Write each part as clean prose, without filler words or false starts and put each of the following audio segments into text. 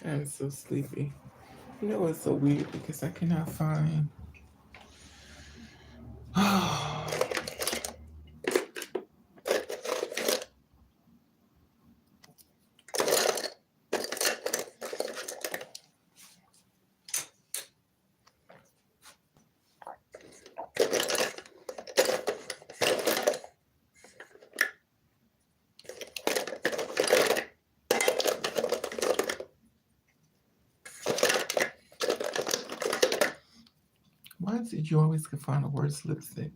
I'm so sleepy. You know what's so weird because I cannot find. Why is it you always can find the worst lipstick?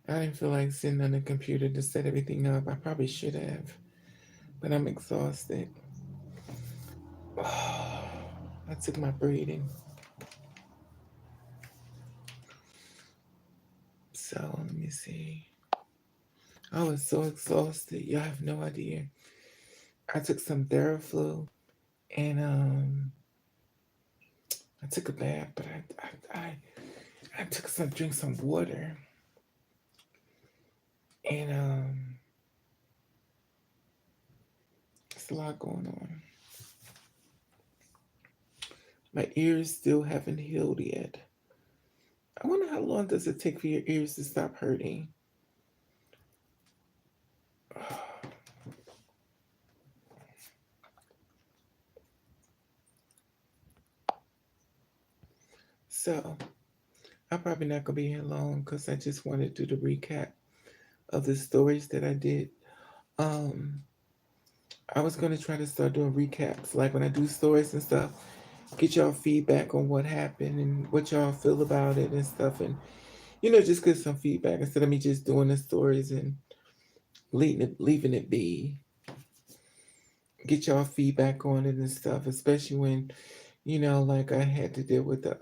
I didn't feel like sitting on the computer to set everything up. I probably should have, but I'm exhausted. I took my breathing. So let me see. I was so exhausted. Y'all have no idea. I took some Theraflu and I took a bath, but I took some drink some water and there's a lot going on. My ears still haven't healed yet. I wonder how long does it take for your ears to stop hurting? So I'm probably not gonna be here long because I just wanted to do the recap of the stories that I did. Um, I was gonna try to start doing recaps, like when I do stories and stuff, get y'all feedback on what happened and what y'all feel about it and stuff, and just get some feedback instead of me just doing the stories and leaving it be. Get y'all feedback on it and stuff, especially when like I had to deal with the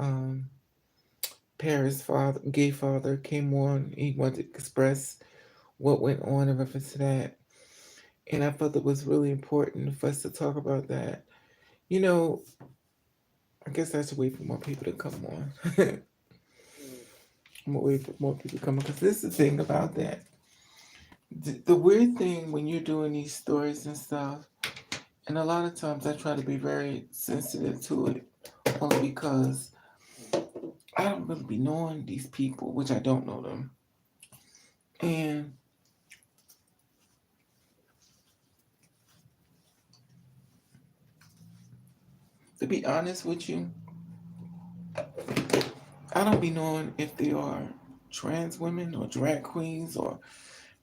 Paris father, gay father came on. He wanted to express what went on in reference to that. And I felt it was really important for us to talk about that. You know, I guess I should wait for more people to come on. I'm gonna wait for more people to come on because this is the thing about that. The weird thing when you're doing these stories and stuff, and a lot of times I try to be very sensitive to it, only because I don't really be knowing these people, which I don't know them. And to be honest with you, I don't be knowing if they are trans women or drag queens or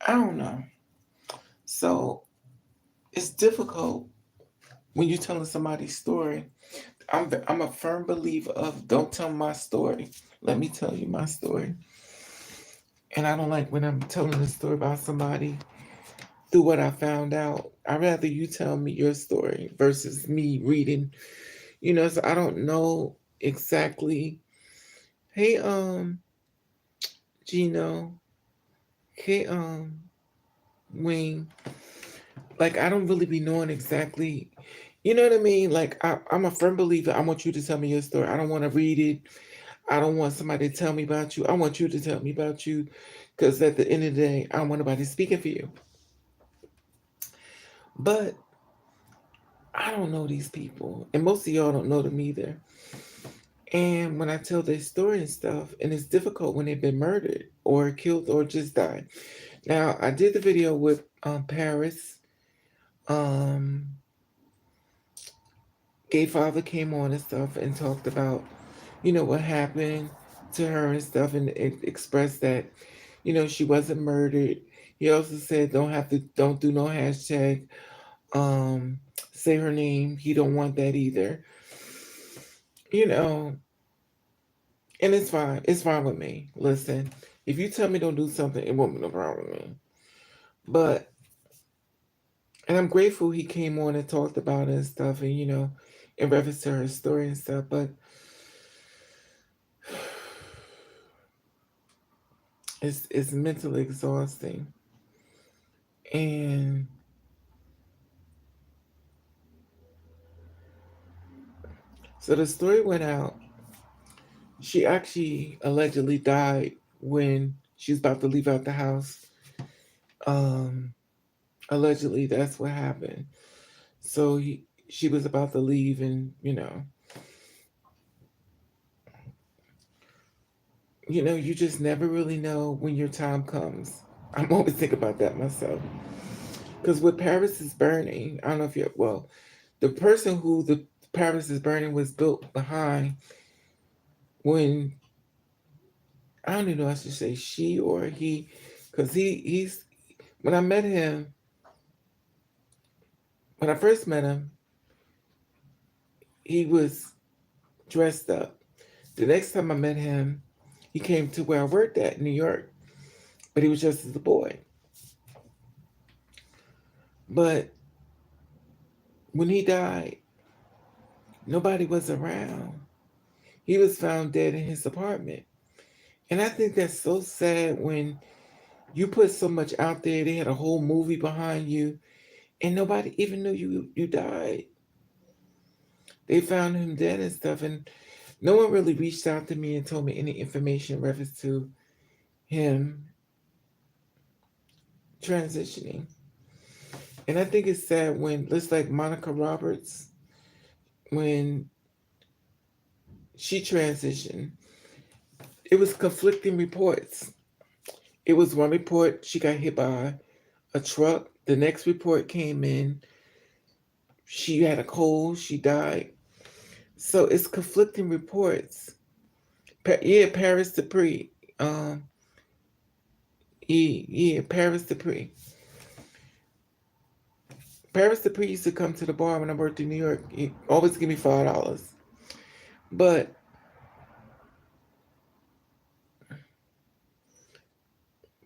I don't know. So it's difficult when you're telling somebody's story. I'm a firm believer of don't tell my story. Let me tell you my story. And I don't like when I'm telling a story about somebody through what I found out. I'd rather you tell me your story versus me reading. So I don't know exactly. Hey, Gino. Hey, Wing. Like I don't really be knowing exactly. You know what I mean? Like I'm a firm believer. I want you to tell me your story. I don't want to read it. I don't want somebody to tell me about you. I want you to tell me about you. Because at the end of the day, I don't want nobody speaking for you. But I don't know these people. And most of y'all don't know them either. And when I tell their story and stuff, and it's difficult when they've been murdered or killed or just died. Now, I did the video with Paris. Um, Gay Father came on and stuff and talked about, what happened to her and stuff, and it expressed that, she wasn't murdered. He also said don't do no hashtag, um, say her name. He don't want that either. You know, and it's fine. It's fine with me. Listen, if you tell me don't do something, it won't be no problem with me. But and I'm grateful he came on and talked about it and stuff, and in reference to her story and stuff. But it's mentally exhausting, and So the story went out. She actually allegedly died when she was about to leave out the house. Um, Allegedly, that's what happened. So she was about to leave, and you just never really know when your time comes. I'm always thinking about that myself. Because with Paris is Burning, I don't know if you well, the person who the Paris is Burning was built behind when I don't even know if I should say she or he, because he's when I met him when I first met him, he was dressed up. The next time I met him, he came to where I worked at in New York, but he was just as a boy. But when he died, nobody was around. He was found dead in his apartment. And I think that's so sad when you put so much out there. They had a whole movie behind you, and nobody even knew you died. They found him dead and stuff, and no one really reached out to me and told me any information in reference to him transitioning. And I think it's sad when, just like Monica Roberts, when she transitioned, it was conflicting reports. It was one report she got hit by a truck. The next report came in, she had a cold, she died. So it's conflicting reports. Yeah, Paris Dupree. Um, yeah, Paris Dupree. Paris Dupree used to come to the bar when I worked in New York. He always give me $5. But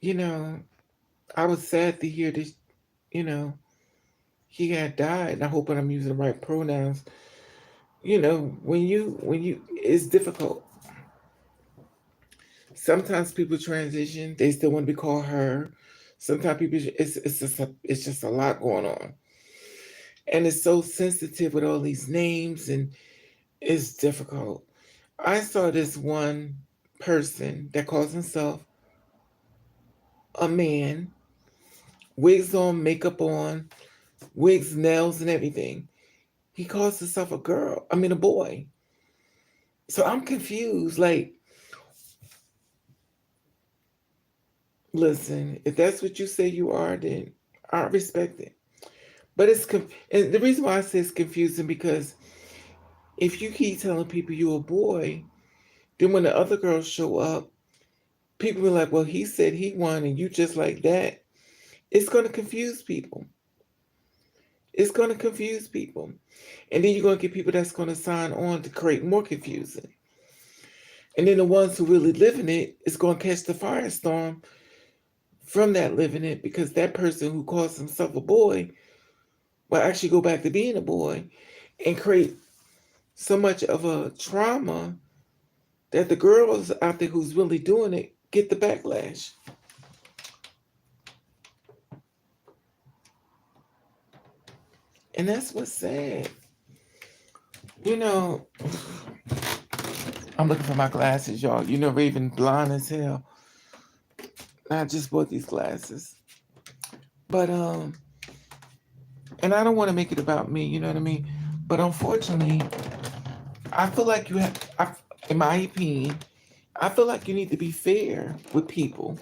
you know, I was sad to hear this. You know, he had died. And I hope I'm using the right pronouns. When you, it's difficult. Sometimes people transition. They still want to be called her. Sometimes people, it's just a lot going on, and it's so sensitive with all these names, and it's difficult. I saw this one person that calls himself a man, wigs on, makeup on, wigs, nails, and everything. He calls himself a girl. I mean, a boy. So I'm confused. Like, listen, if that's what you say you are, then I respect it. But and the reason why I say it's confusing because if you keep telling people you're a boy, then when the other girls show up, people be like, "Well, he said he won, and you just like that." It's going to confuse people. It's going to confuse people, and then you're going to get people that's going to sign on to create more confusion. And then the ones who really live in it is going to catch the firestorm from that living it because that person who calls himself a boy will actually go back to being a boy and create so much of a trauma that the girls out there who's really doing it get the backlash. And that's what's sad. You know, I'm looking for my glasses, y'all. Raven blind as hell. I just bought these glasses. But and I don't want to make it about me, you know what I mean? But unfortunately, I feel like in my opinion, I feel like you need to be fair with people.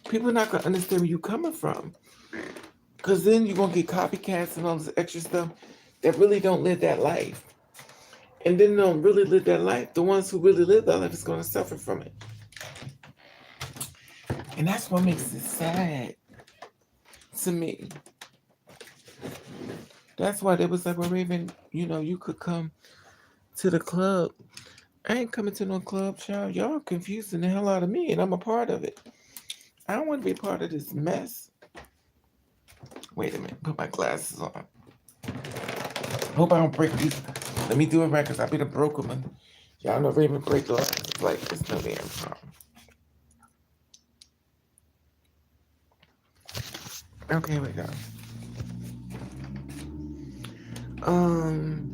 People are not gonna understand where you're coming from. Cause then you're gonna get copycats and all this extra stuff that really don't live that life. And then they don't really live that life. The ones who really live that life is gonna suffer from it. And that's what makes it sad to me. That's why they was like, well, Raven, you could come to the club. I ain't coming to no club, child. Y'all confusing the hell out of me, and I'm a part of it. I don't want to be a part of this mess. Wait a minute, put my glasses on. Hope I don't break these. Let me do it right, because I be the broke one. Y'all know Raven break glasses like it's no damn problem. Okay, we go. Um,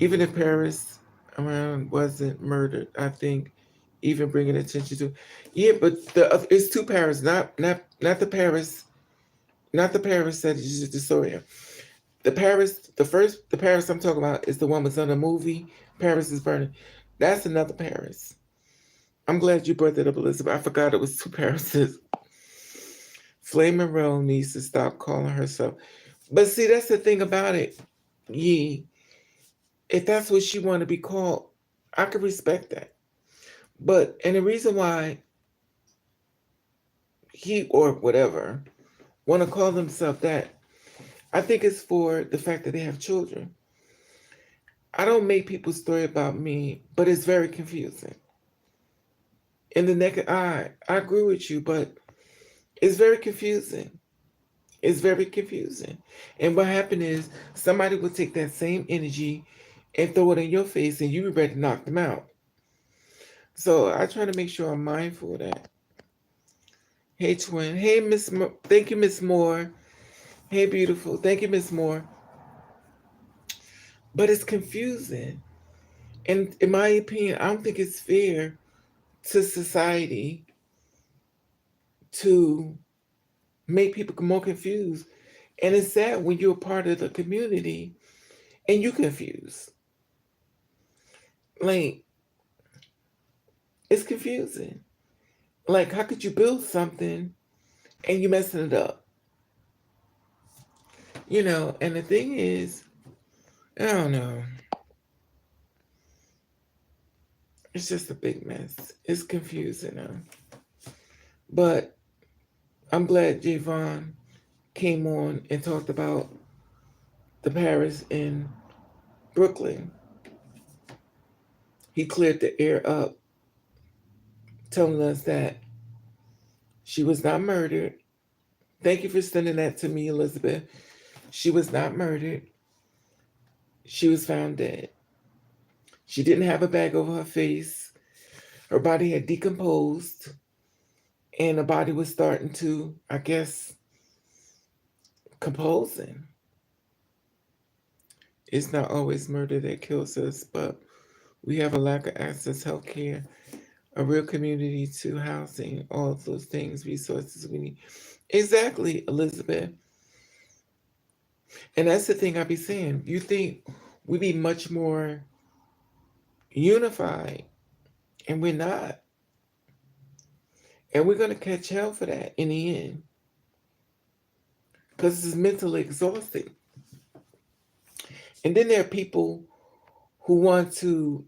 Even if Paris wasn't murdered, I think even bringing attention to, yeah, but it's two Paris, not the Paris, not the Paris that is just dystoria. The Paris, the Paris I'm talking about is the one that's on the movie. Paris is burning. That's another Paris. I'm glad you brought that up, Elizabeth. I forgot it was two Parises. Flame Monroe needs to stop calling herself. But see, that's the thing about it. Yee, if that's what she want to be called, I can respect that. But and the reason why he or whatever want to call themselves that, I think it's for the fact that they have children. I don't make people's story about me, but it's very confusing. In the naked eye, I agree with you, but it's very confusing. It's very confusing. And what happened is somebody will take that same energy and throw it in your face, and you be ready to knock them out. So I try to make sure I'm mindful of that. Hey, twin. Hey, Thank you, Miss Moore. Hey, beautiful. Thank you, Miss Moore. But it's confusing. And in my opinion, I don't think it's fair to society to make people more confused. And it's sad when you're a part of the community and you confused. Like, it's confusing. Like, how could you build something and you messing it up? And the thing is, I don't know. It's just a big mess. It's confusing. But I'm glad Javon came on and talked about the Paris in Brooklyn. He cleared the air up, telling us that she was not murdered. Thank you for sending that to me, Elizabeth. She was not murdered. She was found dead. She didn't have a bag over her face. Her body had decomposed, and the body was starting to, I guess, composing. It's not always murder that kills us, but we have a lack of access to health care, a real community to housing, all of those things, resources we need. Exactly, Elizabeth. And that's the thing I be saying. You think we be much more unified, and we're not. And we're going to catch hell for that in the end because it's mentally exhausting. And then there are people who want to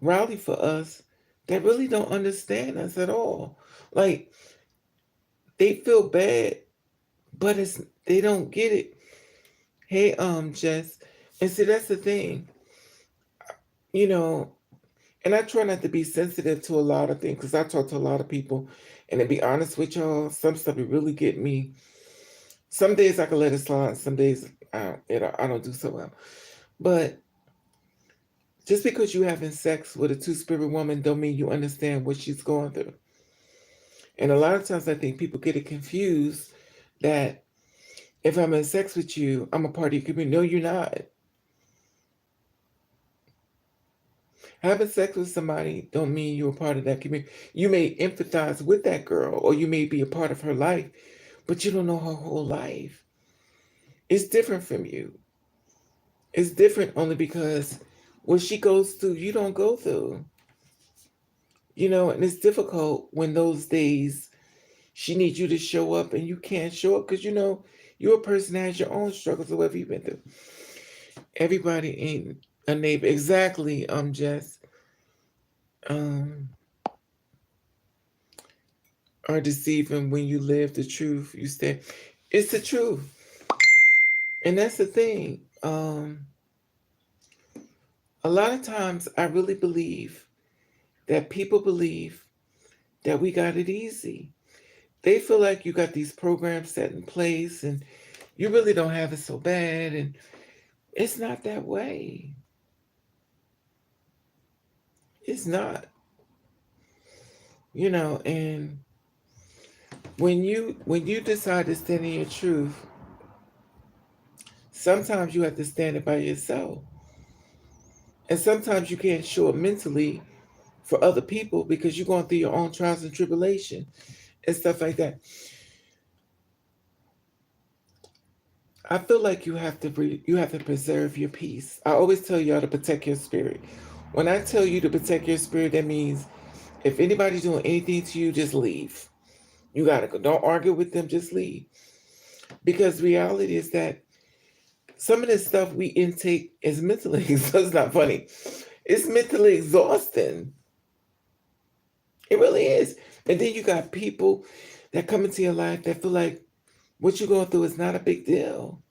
rally for us that really don't understand us at all. Like, they feel bad, but they don't get it. Hey, Jess. And see, that's the thing, you know, and I try not to be sensitive to a lot of things because I talk to a lot of people. And to be honest with y'all, some stuff it really get me. Some days I can let it slide. Some days I don't do so well. But just because you having sex with a two-spirit woman don't mean you understand what she's going through. And a lot of times I think people get it confused that if I'm in sex with you, I'm a part of your community. No, you're not. Having sex with somebody don't mean you're a part of that community. You may empathize with that girl or you may be a part of her life, but you don't know her whole life. It's different from you. It's different only because what she goes through, you don't go through. And it's difficult when those days she needs you to show up and you can't show up because you're a person that has your own struggles or whatever you've been through. Everybody ain't a neighbor. Exactly, Jess. Um, are deceiving when you live the truth. You stay. It's the truth. And that's the thing. A lot of times I really believe that people believe that we got it easy. They feel like you got these programs set in place and you really don't have it so bad. And it's not that way. It's not. And when you decide to stand in your truth, sometimes you have to stand it by yourself. And sometimes you can't show up mentally for other people because you're going through your own trials and tribulation and stuff like that. I feel like you have to preserve your peace. I always tell y'all to protect your spirit. When I tell you to protect your spirit, that means if anybody's doing anything to you, just leave. You gotta go. Don't argue with them. Just leave. Because reality is that some of this stuff we intake is mentally. So it's not funny. It's mentally exhausting. It really is. And then you got people that come into your life that feel like what you're going through is not a big deal.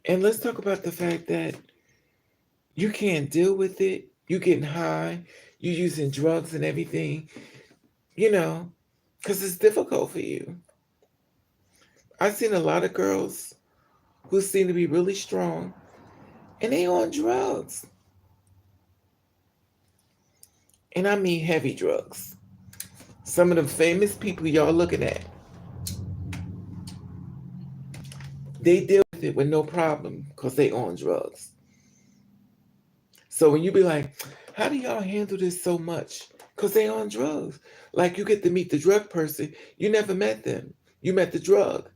And let's talk about the fact that you can't deal with it. You getting high. You using drugs and everything. You know, because it's difficult for you. I've seen a lot of girls who seem to be really strong and they on drugs. And I mean heavy drugs. Some of the famous people y'all looking at, they deal with it with no problem because they on drugs. So when you be like, how do y'all handle this so much? Because they on drugs. Like you get to meet the drug person, you never met them. You met the drug.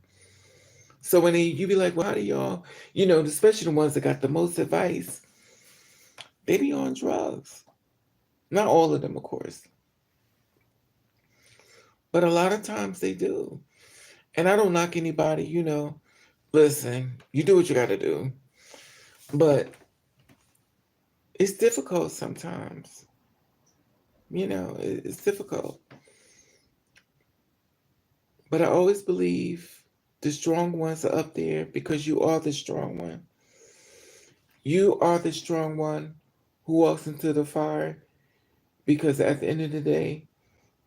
So when you be like, well, how do y'all, especially the ones that got the most advice, they be on drugs. Not all of them, of course, but a lot of times they do. And I don't knock anybody, listen, you do what you got to do. But it's difficult sometimes. It's difficult. But I always believe the strong ones are up there because you are the strong one. You are the strong one who walks into the fire because at the end of the day,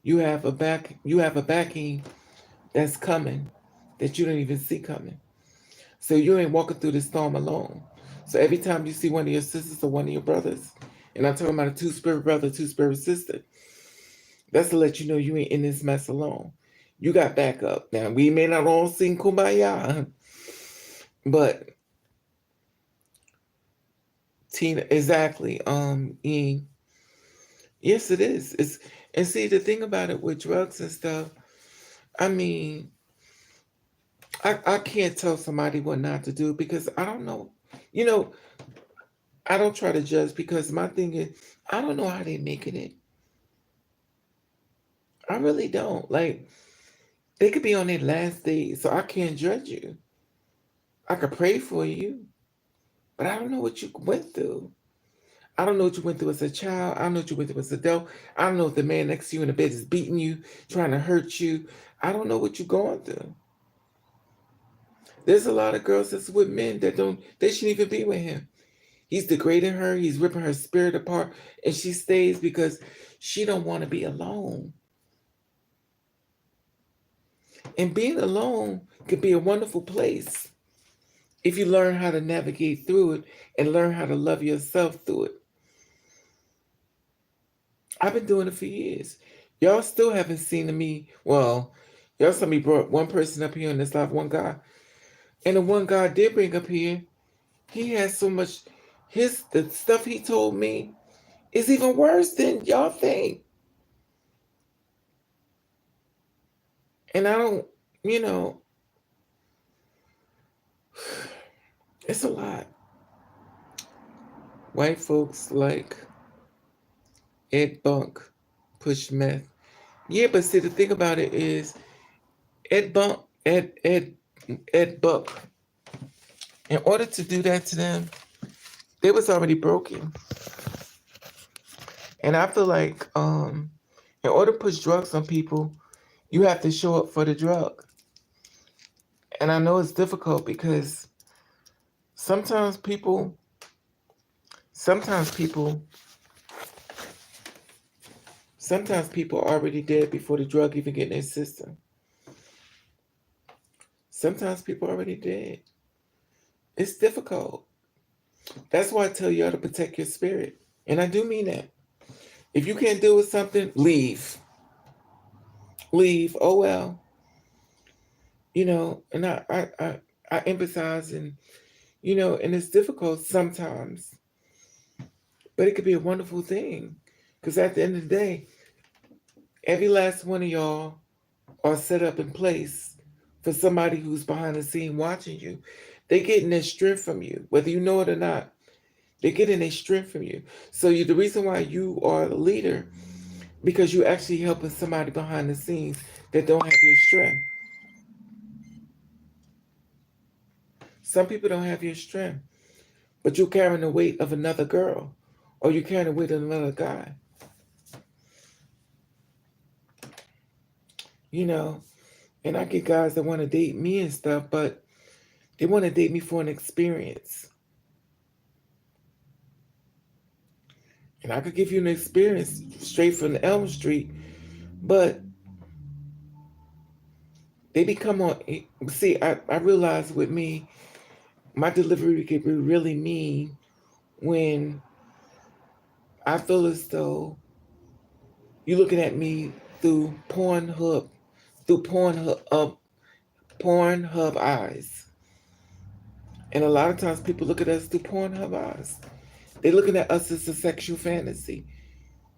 you have a backing that's coming that you don't even see coming. So you ain't walking through the storm alone. So every time you see one of your sisters or one of your brothers, and I'm talking about a two-spirit brother, two-spirit sister, that's to let you know you ain't in this mess alone. You got backup. Now we may not all sing kumbaya, but Tina, exactly. Yes, it is. And see the thing about it with drugs and stuff. I mean, I can't tell somebody what not to do because I don't know. You know, I don't try to judge because my thing is I don't know how they making it. I really don't. Like they could be on their last days, so I can't judge you. I could pray for you, but I don't know what you went through. I don't know what you went through as a child. I don't know what you went through as an adult. I don't know if the man next to you in the bed is beating you, trying to hurt you. I don't know what you're going through. There's a lot of girls that's with men that they shouldn't even be with him. He's degrading her, he's ripping her spirit apart, and she stays because she don't want to be alone. And being alone can be a wonderful place if you learn how to navigate through it and learn how to love yourself through it. I've been doing it for years. Y'all still haven't seen me. Well, y'all saw me brought one person up here in this live, one guy. And the one guy I did bring up here, he has so much the stuff he told me is even worse than y'all think. And I don't, you know, it's a lot. White folks like Ed Bunk push meth. Yeah, but see the thing about it is Ed Bunk Ed Buck. In order to do that to them, they was already broken. And I feel like in order to push drugs on people, you have to show up for the drug. And I know it's difficult because sometimes people sometimes people sometimes people are already dead before the drug even get in their system. Sometimes people are already dead. It's difficult. That's why I tell y'all to protect your spirit. And I do mean that. If you can't deal with something, leave. Leave. Oh well. And I empathize, and it's difficult sometimes, but it could be a wonderful thing. Because at the end of the day, every last one of y'all are set up in place for somebody who's behind the scene watching you. They're getting their strength from you, whether you know it or not. They're getting their strength from you. So the reason why you are the leader, because you're actually helping somebody behind the scenes that don't have your strength. Some people don't have your strength, but you're carrying the weight of another girl, or you're carrying the weight of another guy. You know, and I get guys that want to date me and stuff, but they want to date me for an experience. And I could give you an experience straight from the Elm Street, but they become on. See, I realize with me, my delivery could be really mean when I feel as though you're looking at me through Pornhub eyes. And a lot of times people look at us through Pornhub eyes. They're looking at us as a sexual fantasy.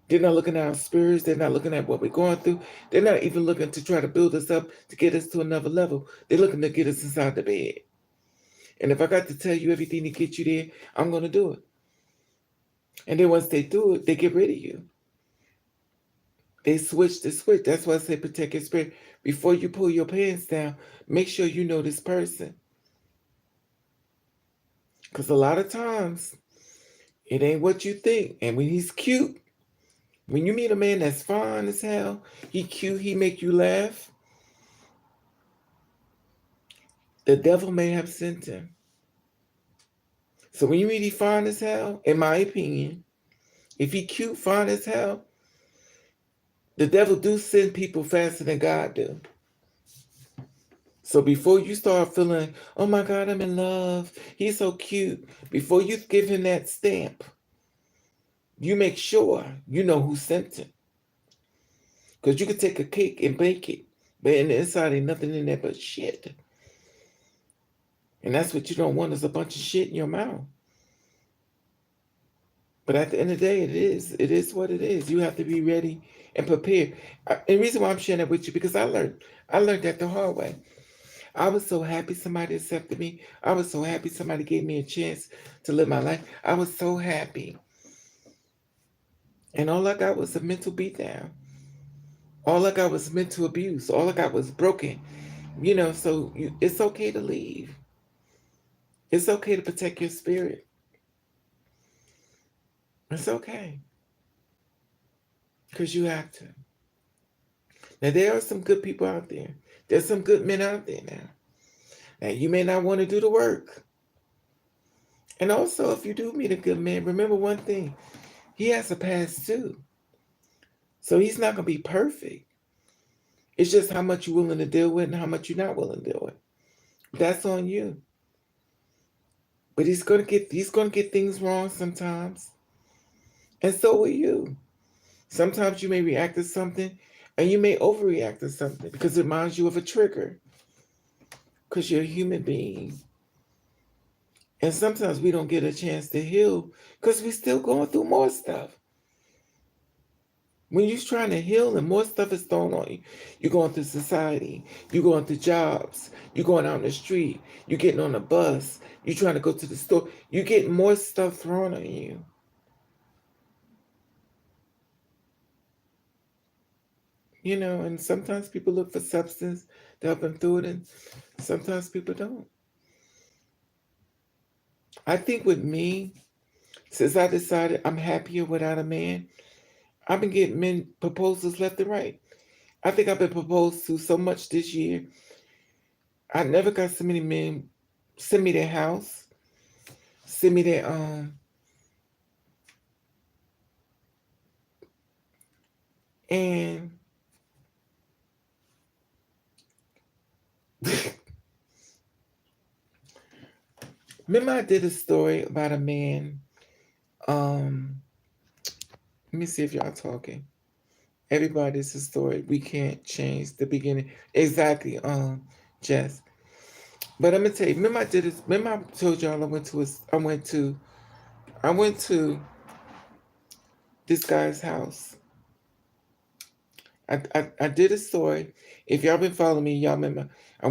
They're not looking at our spirits. They're not looking at what we're going through. They're not even looking to try to build us up to get us to another level. They're looking to get us inside the bed. And if I got to tell you everything to get you there, I'm going to do it. And then once they do it, they get rid of you. They switch the switch. That's why I say protect your spirit. Before you pull your pants down, make sure you know this person. Because a lot of times, it ain't what you think. And when he's cute, when you meet a man that's fine as hell, he cute, he make you laugh, the devil may have sent him. So when you meet he fine as hell, in my opinion, if he cute, fine as hell, the devil do send people faster than God do. So before you start feeling, oh my God, I'm in love, he's so cute, before you give him that stamp, you make sure you know who sent him. Because you could take a cake and bake it, but in the inside ain't nothing in there but shit. And that's what you don't want is a bunch of shit in your mouth. But at the end of the day, it is what it is. You have to be ready and prepared. And the reason why I'm sharing that with you, because I learned that the hard way. I was so happy somebody accepted me. I was so happy somebody gave me a chance to live my life. I was so happy. And all I got was a mental beatdown. All I got was mental abuse. All I got was broken. It's okay to leave. It's okay to protect your spirit. It's okay. Because you have to. Now, there are some good people out there. There's some good men out there now. Now, you may not want to do the work. And also, if you do meet a good man, remember one thing. He has a past too. So he's not going to be perfect. It's just how much you're willing to deal with and how much you're not willing to deal with. That's on you. But he's gonna get things wrong sometimes. And so will you. Sometimes you may react to something and you may overreact to something because it reminds you of a trigger. Because you're a human being. And sometimes we don't get a chance to heal because we're still going through more stuff. When you're trying to heal and more stuff is thrown on you, you're going through society, you're going through jobs, you're going out on the street, you're getting on a bus, you're trying to go to the store, you're getting more stuff thrown on you. And sometimes people look for substance to help them through it, and sometimes people don't. I think with me, since I decided I'm happier without a man, I've been getting men proposals left and right. I think I've been proposed to so much this year. I never got so many men send me their house, send me their and remember I did a story about a man. Um, Let me see if y'all talking. Everybody's a story. We can't change the beginning. Exactly, Jess. But I'm gonna tell you, remember I did this. Remember I told y'all I went to this guy's house. I did a story. If y'all been following me, y'all remember. I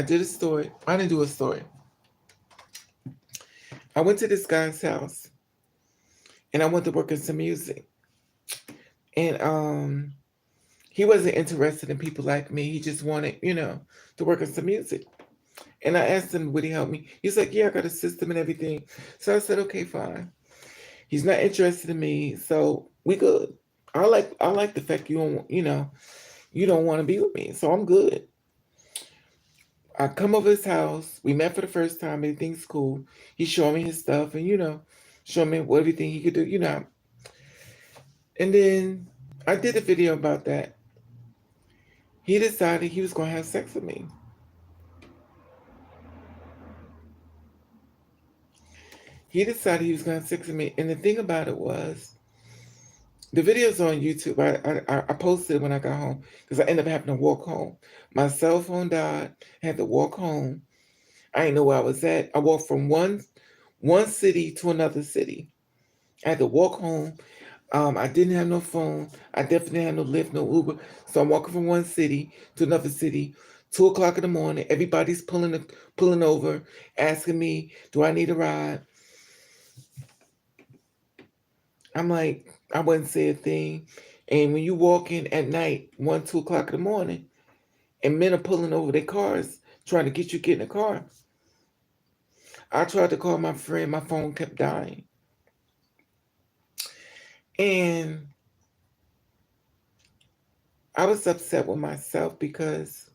did a story. I didn't do a story. I went to this guy's house and I went to work on some music. And he wasn't interested in people like me. He just wanted, to work on some music. And I asked him, would he help me? He's like, yeah, I got a system and everything. So I said, okay, fine. He's not interested in me, so we good. I like the fact you don't want to be with me, so I'm good. I come over his house. We met for the first time. Everything's cool. He showed me his stuff and showed me what everything he could do. And then I did a video about that. He decided he was gonna have sex with me. He decided he was gonna have sex with me. And the thing about it was, the video's on YouTube. I posted it when I got home because I ended up having to walk home. My cell phone died. I had to walk home. I didn't know where I was at. I walked from one city to another city. I had to walk home. I didn't have no phone. I definitely had no Lyft, no Uber. So I'm walking from one city to another city. 2 o'clock in the morning. Everybody's pulling over, asking me, "Do I need a ride?" I'm like, I wouldn't say a thing. And when you walk in at night, 2 o'clock in the morning, and men are pulling over their cars, trying to get in the car. I tried to call my friend, my phone kept dying. And I was upset with myself because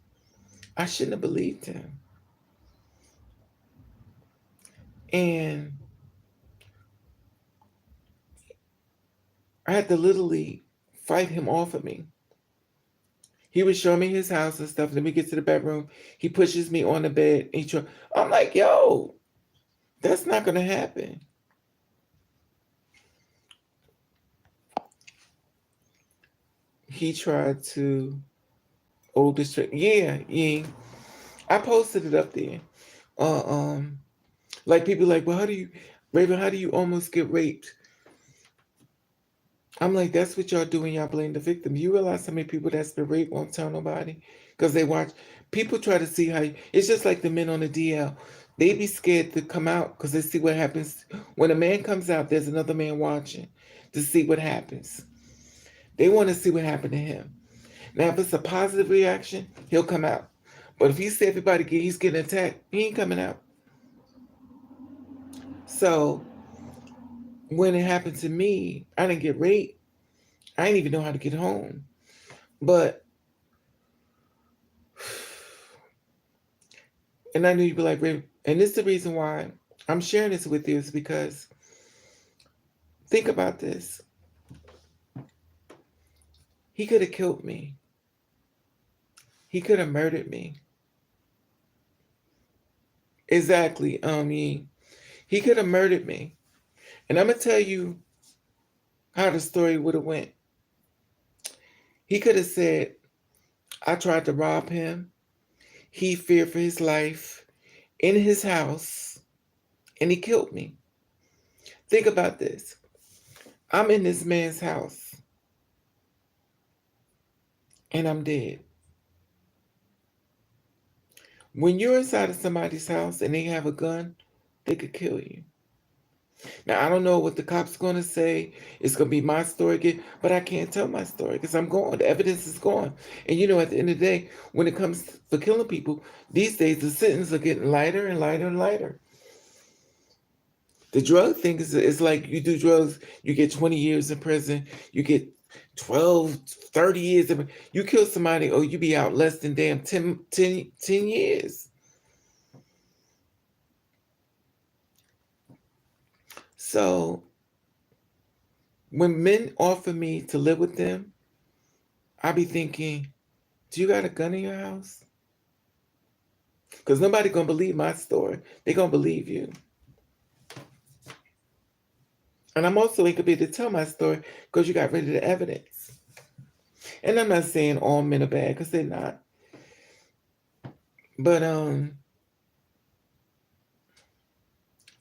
I shouldn't have believed him. And I had to literally fight him off of me. He would show me his house and stuff. And then we get to the bedroom. He pushes me on the bed. I'm like, yo, that's not going to happen. He tried to yeah. I posted it up there. Uh, um, like people like, well, Raven, how do you almost get raped? I'm like, that's what y'all do when y'all blame the victim. You realize how many people that's been raped won't tell nobody because they watch. People try to see it's just like the men on the DL. They be scared to come out because they see what happens when a man comes out. There's another man watching to see what happens. They want to see what happened to him. Now, if it's a positive reaction, he'll come out. But if he see he's getting attacked, he ain't coming out. So when it happened to me, I didn't get raped. I didn't even know how to get home. But and I knew you'd be like, Raven. And this is the reason why I'm sharing this with you is because think about this. He could have killed me. He could have murdered me. Exactly. He could have murdered me. And I'm gonna tell you how the story would have went. He could have said, I tried to rob him. He feared for his life in his house, and he killed me. Think about this. I'm in this man's house, and I'm dead. When you're inside of somebody's house and they have a gun, they could kill you. Now, I don't know what the cops are going to say. It's going to be my story again, but I can't tell my story because I'm gone. The evidence is gone. And at the end of the day, when it comes for killing people, these days the sentences are getting lighter and lighter and lighter. The drug thing is like you do drugs, you get 20 years in prison, you get 12, 30 years. You kill somebody, or you be out less than damn 10 years. So when men offer me to live with them, I be thinking, do you got a gun in your house? Because nobody gonna believe my story. They gonna believe you. And I'm also able to tell my story because you got rid of the evidence. And I'm not saying all men are bad because they're not. But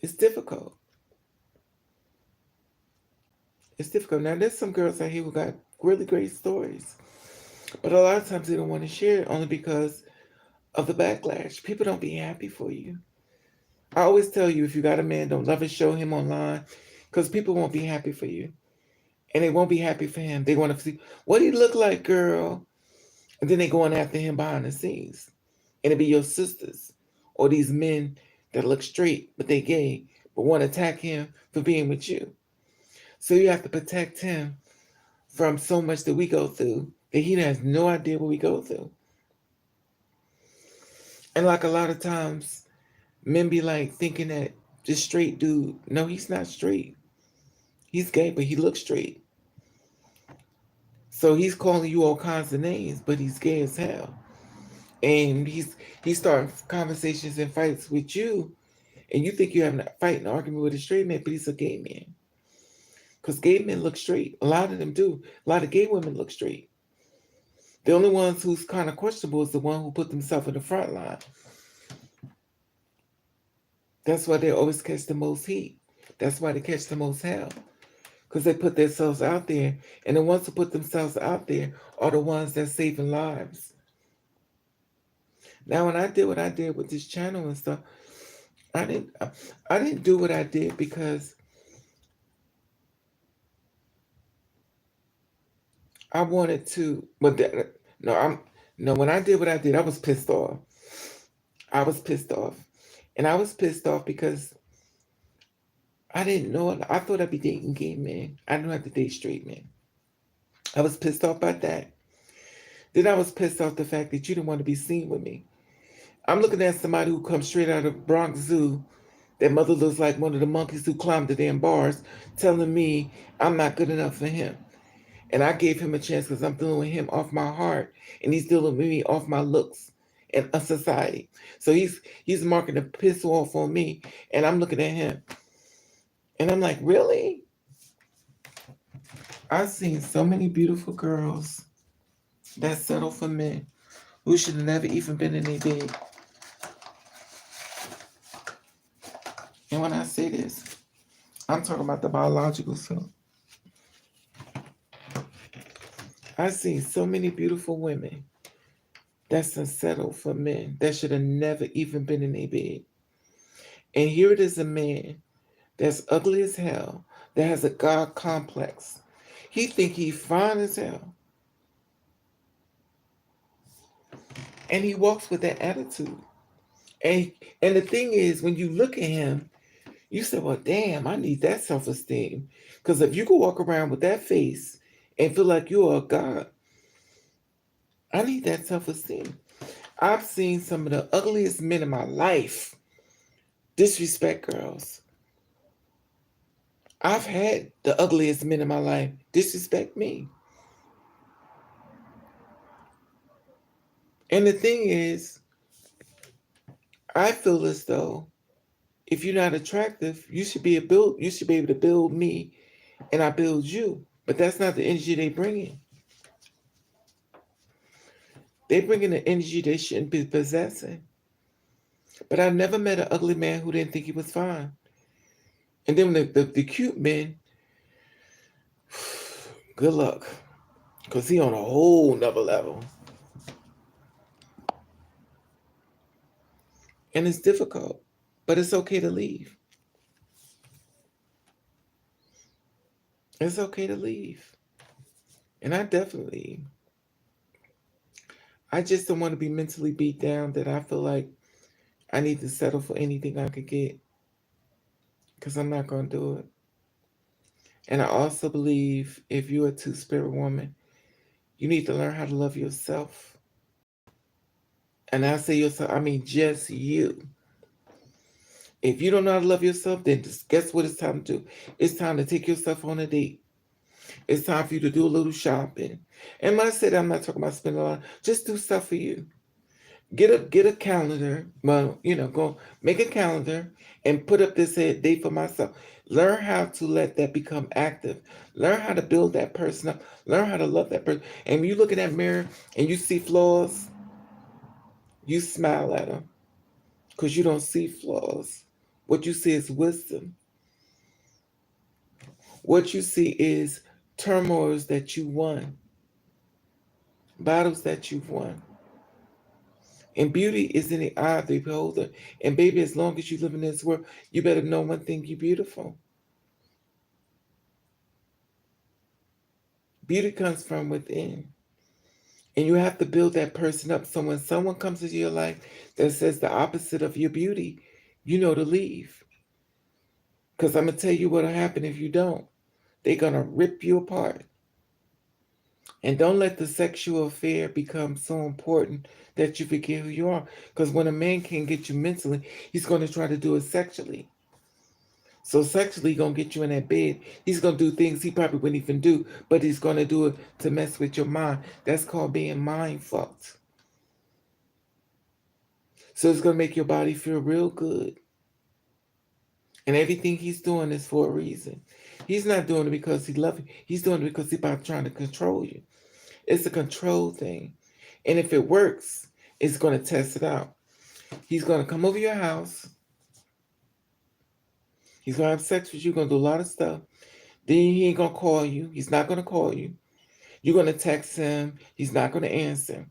it's difficult. It's difficult. Now there's some girls out here who got really great stories, but a lot of times they don't want to share it only because of the backlash. People don't be happy for you. I always tell you, if you got a man, don't love and show him online, because people won't be happy for you, and they won't be happy for him. They want to see what he look like, girl, and then they going after him behind the scenes, and it be your sisters or these men that look straight but they gay but want to attack him for being with you. So you have to protect him from so much that we go through that he has no idea what we go through. And like a lot of times, men be like thinking that this straight dude, no, he's not straight. He's gay, but he looks straight. So he's calling you all kinds of names, but he's gay as hell. And he's starting conversations and fights with you, and you think you're having a fight and argument with a straight man, but he's a gay man. Because gay men look straight. A lot of them do. A lot of gay women look straight. The only ones who's kind of questionable is the one who put themselves in the front line. That's why they always catch the most heat. That's why they catch the most hell. Because they put themselves out there. And the ones who put themselves out there are the ones that's saving lives. Now, when I did what I did with this channel and stuff, I didn't I didn't do what I did because I wanted to. But no, no. When I did what I did, I was pissed off. I was pissed off, and I was pissed off because I didn't know. I thought I'd be dating gay men. I didn't have to date straight men. I was pissed off by that. Then I was pissed off the fact that you didn't want to be seen with me. I'm looking at somebody who comes straight out of Bronx Zoo. That mother looks like one of the monkeys who climbed the damn bars, telling me I'm not good enough for him. And I gave him a chance because I'm dealing with him off my heart, and he's dealing with me off my looks and a society. So he's marking a piss off on me, and I'm looking at him, and I'm like, really? I've seen so many beautiful girls that settle for men who should have never even been in their bed. And when I say this, I'm talking about the biological self. I've seen so many beautiful women that's settled for men that should have never even been in their bed. And here it is, a man that's ugly as hell, that has a God complex. He think he fine as hell. And he walks with that attitude. And and the thing is, when you look at him, you say, well, damn, I need that self-esteem. Because if you could walk around with that face and feel like you are a God, I need that self-esteem. I've seen some of the ugliest men in my life disrespect girls. I've had the ugliest men in my life disrespect me. And the thing is, I feel as though if you're not attractive, you should be able to build me and I build you. But that's not the energy they bring in. They bring in the energy they shouldn't be possessing. But I never met an ugly man who didn't think he was fine. And then the cute men, good luck. Because he on a whole nother level. And it's difficult. But it's okay to leave. It's okay to leave. And I definitely, I just don't want to be mentally beat down that I feel like I need to settle for anything I could get. Because I'm not going to do it. And I also believe if you're a two-spirit woman, you need to learn how to love yourself. And I say yourself, I mean just you. If you don't know how to love yourself, then just guess what it's time to do? It's time to take yourself on a date. It's time for you to do a little shopping. And when I say that, I'm not talking about spending a lot. Just do stuff for you. Get a calendar. Well, go make a calendar and put up this date for myself. Learn how to let that become active. Learn how to build that person up. Learn how to love that person. And when you look in that mirror and you see flaws, You smile at them because you don't see flaws. What you see is wisdom. What you see is turmoils that you won, battles that you've won. And beauty is in the eye of the beholder. And baby, as long as you live in this world, you better know one thing: you're beautiful. Beauty comes from within. And you have to build that person up. So when someone comes into your life that says the opposite of your beauty, you know to leave. Because I'm going to tell you what'll happen if you don't. They're going to rip you apart. And don't let the sexual affair become so important that you forget who you are. Because when a man can't get you mentally, he's going to try to do it sexually. So sexually, going to get you in that bed. He's going to do things he probably wouldn't even do, but he's going to do it to mess with your mind. That's called being mind fucked. So it's going to make your body feel real good. And everything he's doing is for a reason. He's not doing it because he loves you. He's doing it because he's about trying to control you. It's a control thing. And if it works, it's going to test it out. He's going to come over your house. He's going to have sex with you. Going to do a lot of stuff. Then he ain't going to call you. He's not going to call you. You're going to text him. He's not going to answer.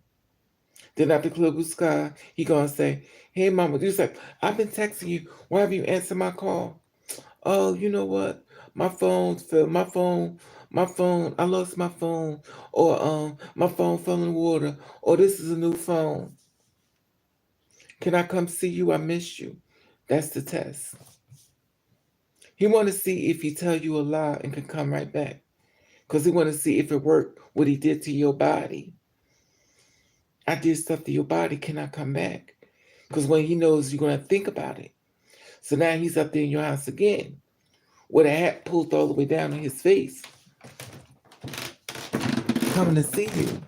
Then after clear blue sky, he going to say, hey, mama. You're like, I've been texting you. Why have you answered my call? Oh, you know what? My phone's fell. My phone. I lost my phone. Or my phone fell in the water. Or this is a new phone. Can I come see you? I miss you. That's the test. He want to see if he tell you a lie and can come right back. Because he want to see if it worked, what he did to your body. I did stuff to your body. Can I come back? Because when he knows you're going to think about it. So now he's up there in your house again with a hat pulled all the way down on his face, coming to see you.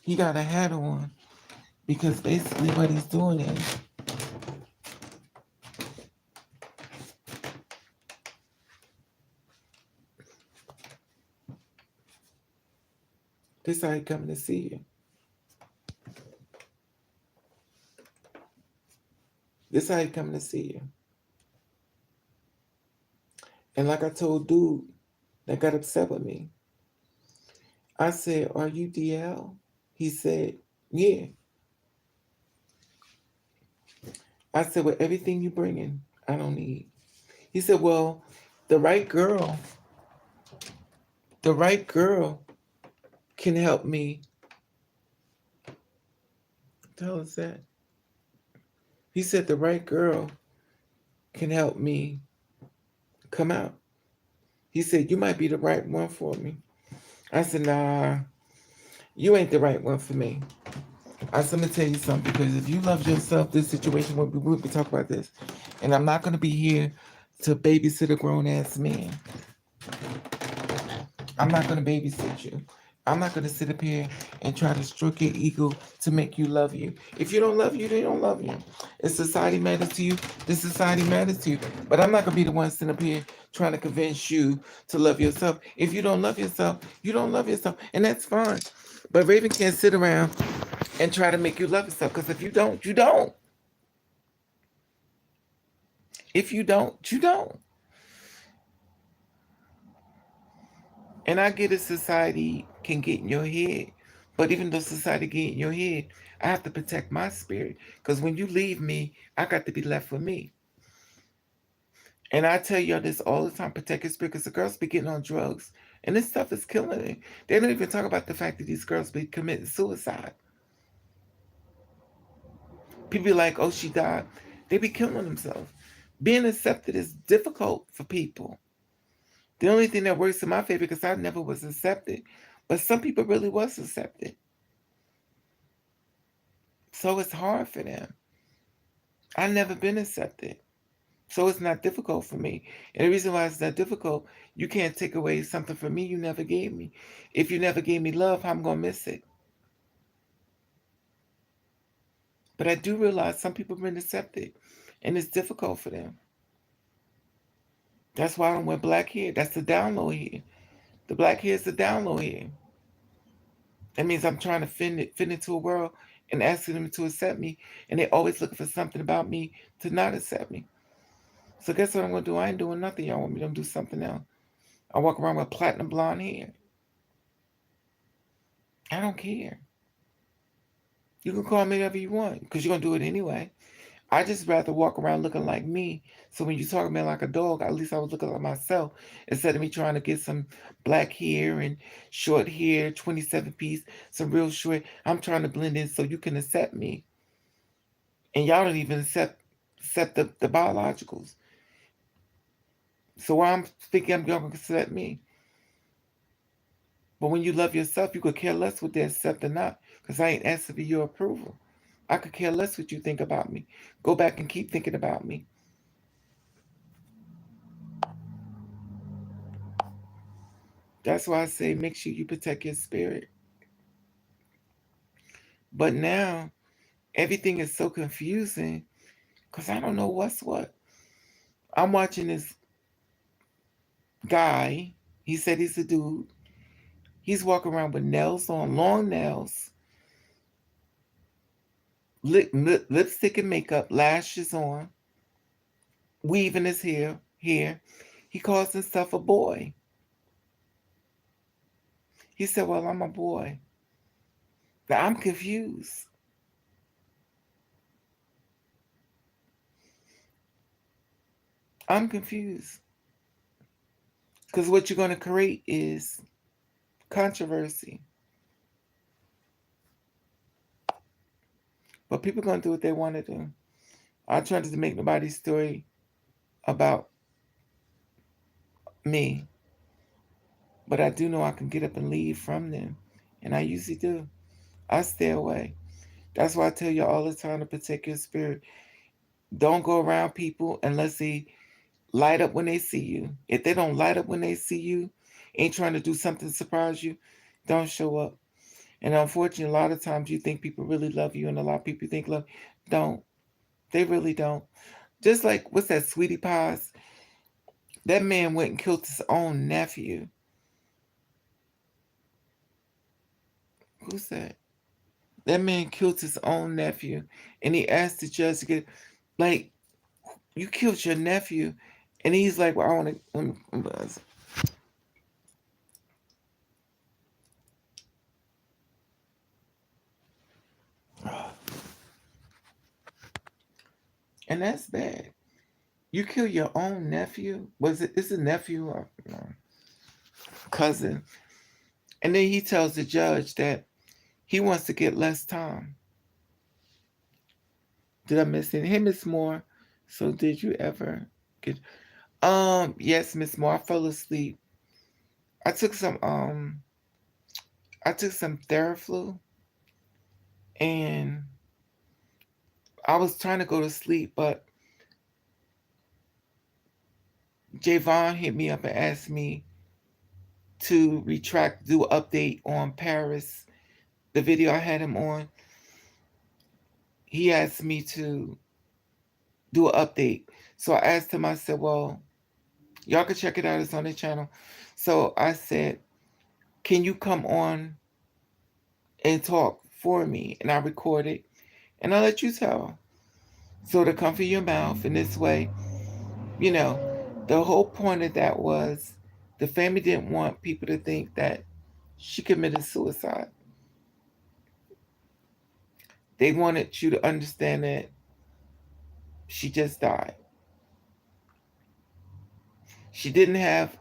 He got a hat on because basically what he's doing is this how he coming to see you. This how he coming to see you. And like I told dude that got upset with me, I said, are you DL? He said, yeah. I said, well, everything you bringing, I don't need. He said, well, the right girl, the right girl can help me. Tell us that. He said, the right girl can help me come out. He said, you might be the right one for me. I said, nah, you ain't the right one for me. I said, let me tell you something, because if you love yourself, this situation, we'll be talking about this. And I'm not going to be here to babysit a grown ass man. I'm not going to babysit you. I'm not going to sit up here and try to stroke your ego to make you love you. If you don't love you, they don't love you. If society matters to you, this society matters to you. But I'm not going to be the one sitting up here trying to convince you to love yourself. If you don't love yourself, you don't love yourself. And that's fine. But Raven can't sit around and try to make you love yourself. Because if you don't, you don't. If you don't, you don't. And I get it, society can get in your head. But even though society get in your head, I have to protect my spirit. Because when you leave me, I got to be left with me. And I tell y'all this all the time, protect your spirit, because the girls be getting on drugs. And this stuff is killing it. They don't even talk about the fact that these girls be committing suicide. People be like, oh, she died. They be killing themselves. Being accepted is difficult for people. The only thing that works in my favor, because I never was accepted, but some people really was accepted. So it's hard for them. I've never been accepted. So it's not difficult for me. And the reason why it's not difficult, you can't take away something from me you never gave me. If you never gave me love, I'm going to miss it. But I do realize some people have been accepted, and it's difficult for them. That's why I don't wear black hair. That's the download here. The black hair is the download hair. That means I'm trying to fit into a world and asking them to accept me, and they always looking for something about me to not accept me. So guess what I'm gonna do? I ain't doing nothing. Y'all want me to do something else? I walk around with platinum blonde hair. I don't care. You can call me whatever you want because you're gonna do it anyway. I just rather walk around looking like me. So when you talk to me like a dog, at least I was looking like myself instead of me trying to get some black hair and short hair, 27 piece, some real short. I'm trying to blend in so you can accept me. And y'all don't even accept the biologicals. So why I'm thinking I'm gonna accept me. But when you love yourself, you could care less what they accept or not, because I ain't asking for your approval. I could care less what you think about me. Go back and keep thinking about me. That's why I say make sure you protect your spirit. But now everything is so confusing because I don't know what's what. I'm watching this guy. He said he's a dude. He's walking around with nails on, long nails, lipstick and makeup, lashes on, weaving his hair. He calls himself a boy. He said, "Well, I'm a boy." Now I'm confused. I'm confused because what you're going to create is controversy. But people are going to do what they want to do. I try to make nobody's story about me, but I do know I can get up and leave from them, and I usually do. I stay away. That's why I tell you all the time to protect your spirit. Don't go around people unless they light up when they see you. If they don't light up when they see you, ain't trying to do something to surprise you, don't show up. And unfortunately, a lot of times you think people really love you, and a lot of people think love, don't. They really don't. Just like what's that, Sweetie Pies? That man went and killed his own nephew. Who's that? That man killed his own nephew, and he asked the judge to get, like, you killed your nephew, and he's like, well, I want to. And that's bad. You kill your own nephew? Was it? Is a nephew or no, cousin? And then he tells the judge that he wants to get less time. Did I miss it? Hey, Miss Moore. So did you ever get? Yes, Miss Moore. I fell asleep. I took some I took some Theraflu, and I was trying to go to sleep, but Javon hit me up and asked me to do an update on Paris. The video I had him on, he asked me to do an update. So I asked him, I said, well, y'all can check it out, it's on the channel. So I said, can you come on and talk for me? And I recorded, and I let you tell. So to comfort your mouth in this way, you know, the whole point of that was the family didn't want people to think that she committed suicide. They wanted you to understand that she just died. She didn't have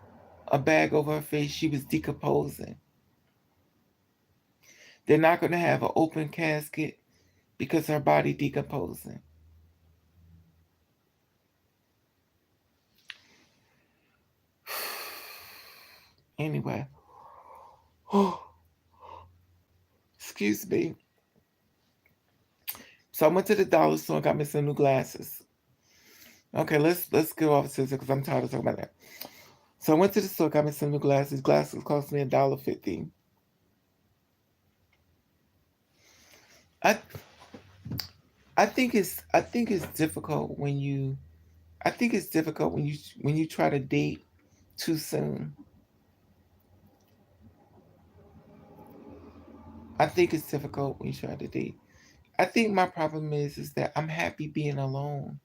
a bag over her face, she was decomposing. They're not going to have an open casket because her body decomposing. Anyway, oh, excuse me. So I went to the dollar store and got me some new glasses. Okay, let's go off scissors because I'm tired of talking about that. So I went to the store, got me some new glasses. Glasses cost me $1.50. I I think it's difficult when you I think it's difficult when you try to date too soon. I think it's difficult when you try to date. I think my problem is that I'm happy being alone.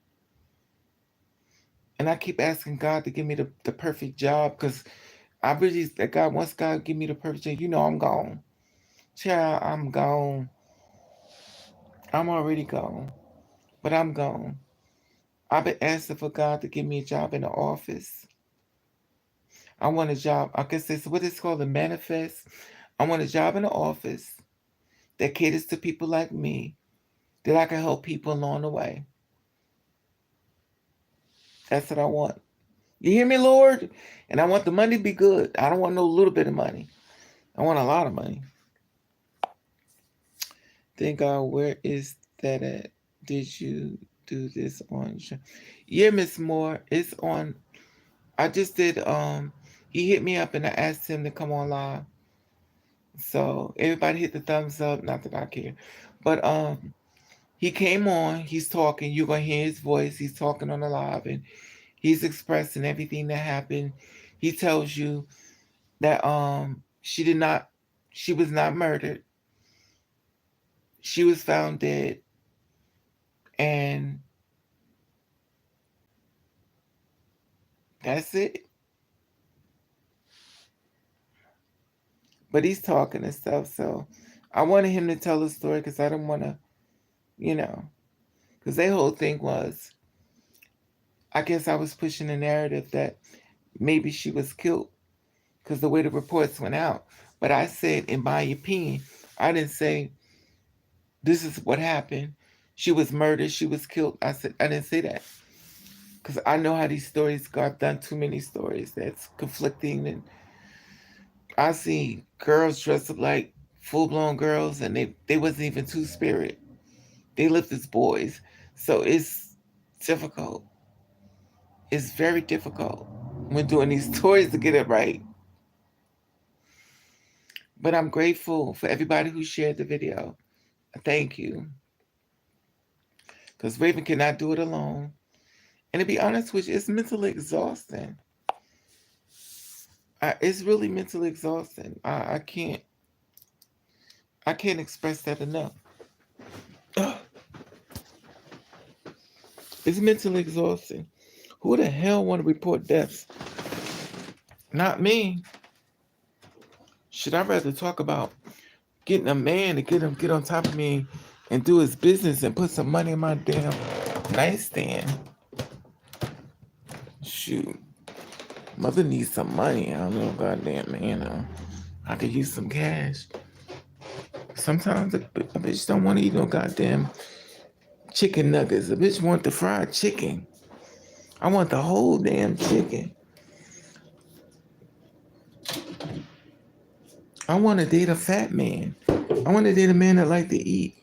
And I keep asking God to give me the perfect job because I really, that God, once God give me the perfect job, I'm gone. Child, I'm gone. I'm already gone, but I'm gone. I've been asking for God to give me a job in the office. I want a job. I guess it's what it's called, a manifest. I want a job in the office that caters to people like me, that I can help people along the way. That's what I want. You hear me, Lord? And I want the money to be good. I don't want no little bit of money. I want a lot of money. Thank God, where is that at? Did you do this on? Yeah, Miss Moore, it's on. I just did. He hit me up and I asked him to come on live. So everybody hit the thumbs up. Not that I care, but he came on. He's talking. You're gonna hear his voice. He's talking on the live and he's expressing everything that happened. He tells you that she did not. She was not murdered. She was found dead, and that's it. But he's talking and stuff. So I wanted him to tell the story because I didn't want to, you know, because their whole thing was, I guess I was pushing the narrative that maybe she was killed because the way the reports went out. But I said, in my opinion, I didn't say this is what happened. She was murdered. She was killed. I didn't say that because I know how these stories go. I've done too many stories that's conflicting, and I see girls dressed up like full blown girls, and they wasn't even two spirit. They lived as boys. So it's difficult. It's very difficult when doing these stories to get it right. But I'm grateful for everybody who shared the video. Thank you. Because Raven cannot do it alone. And to be honest with you, it's mentally exhausting. It's really mentally exhausting. I can't express that enough. It's mentally exhausting. Who the hell want to report deaths? Not me. Should I rather talk about getting a man to get on top of me and do his business and put some money in my damn nightstand? Shoot. Mother needs some money. I don't know, goddamn man. I could use some cash. Sometimes a bitch don't want to eat no goddamn chicken nuggets. A bitch want the fried chicken. I want the whole damn chicken. I want to date a fat man. I want to date a man that like to eat.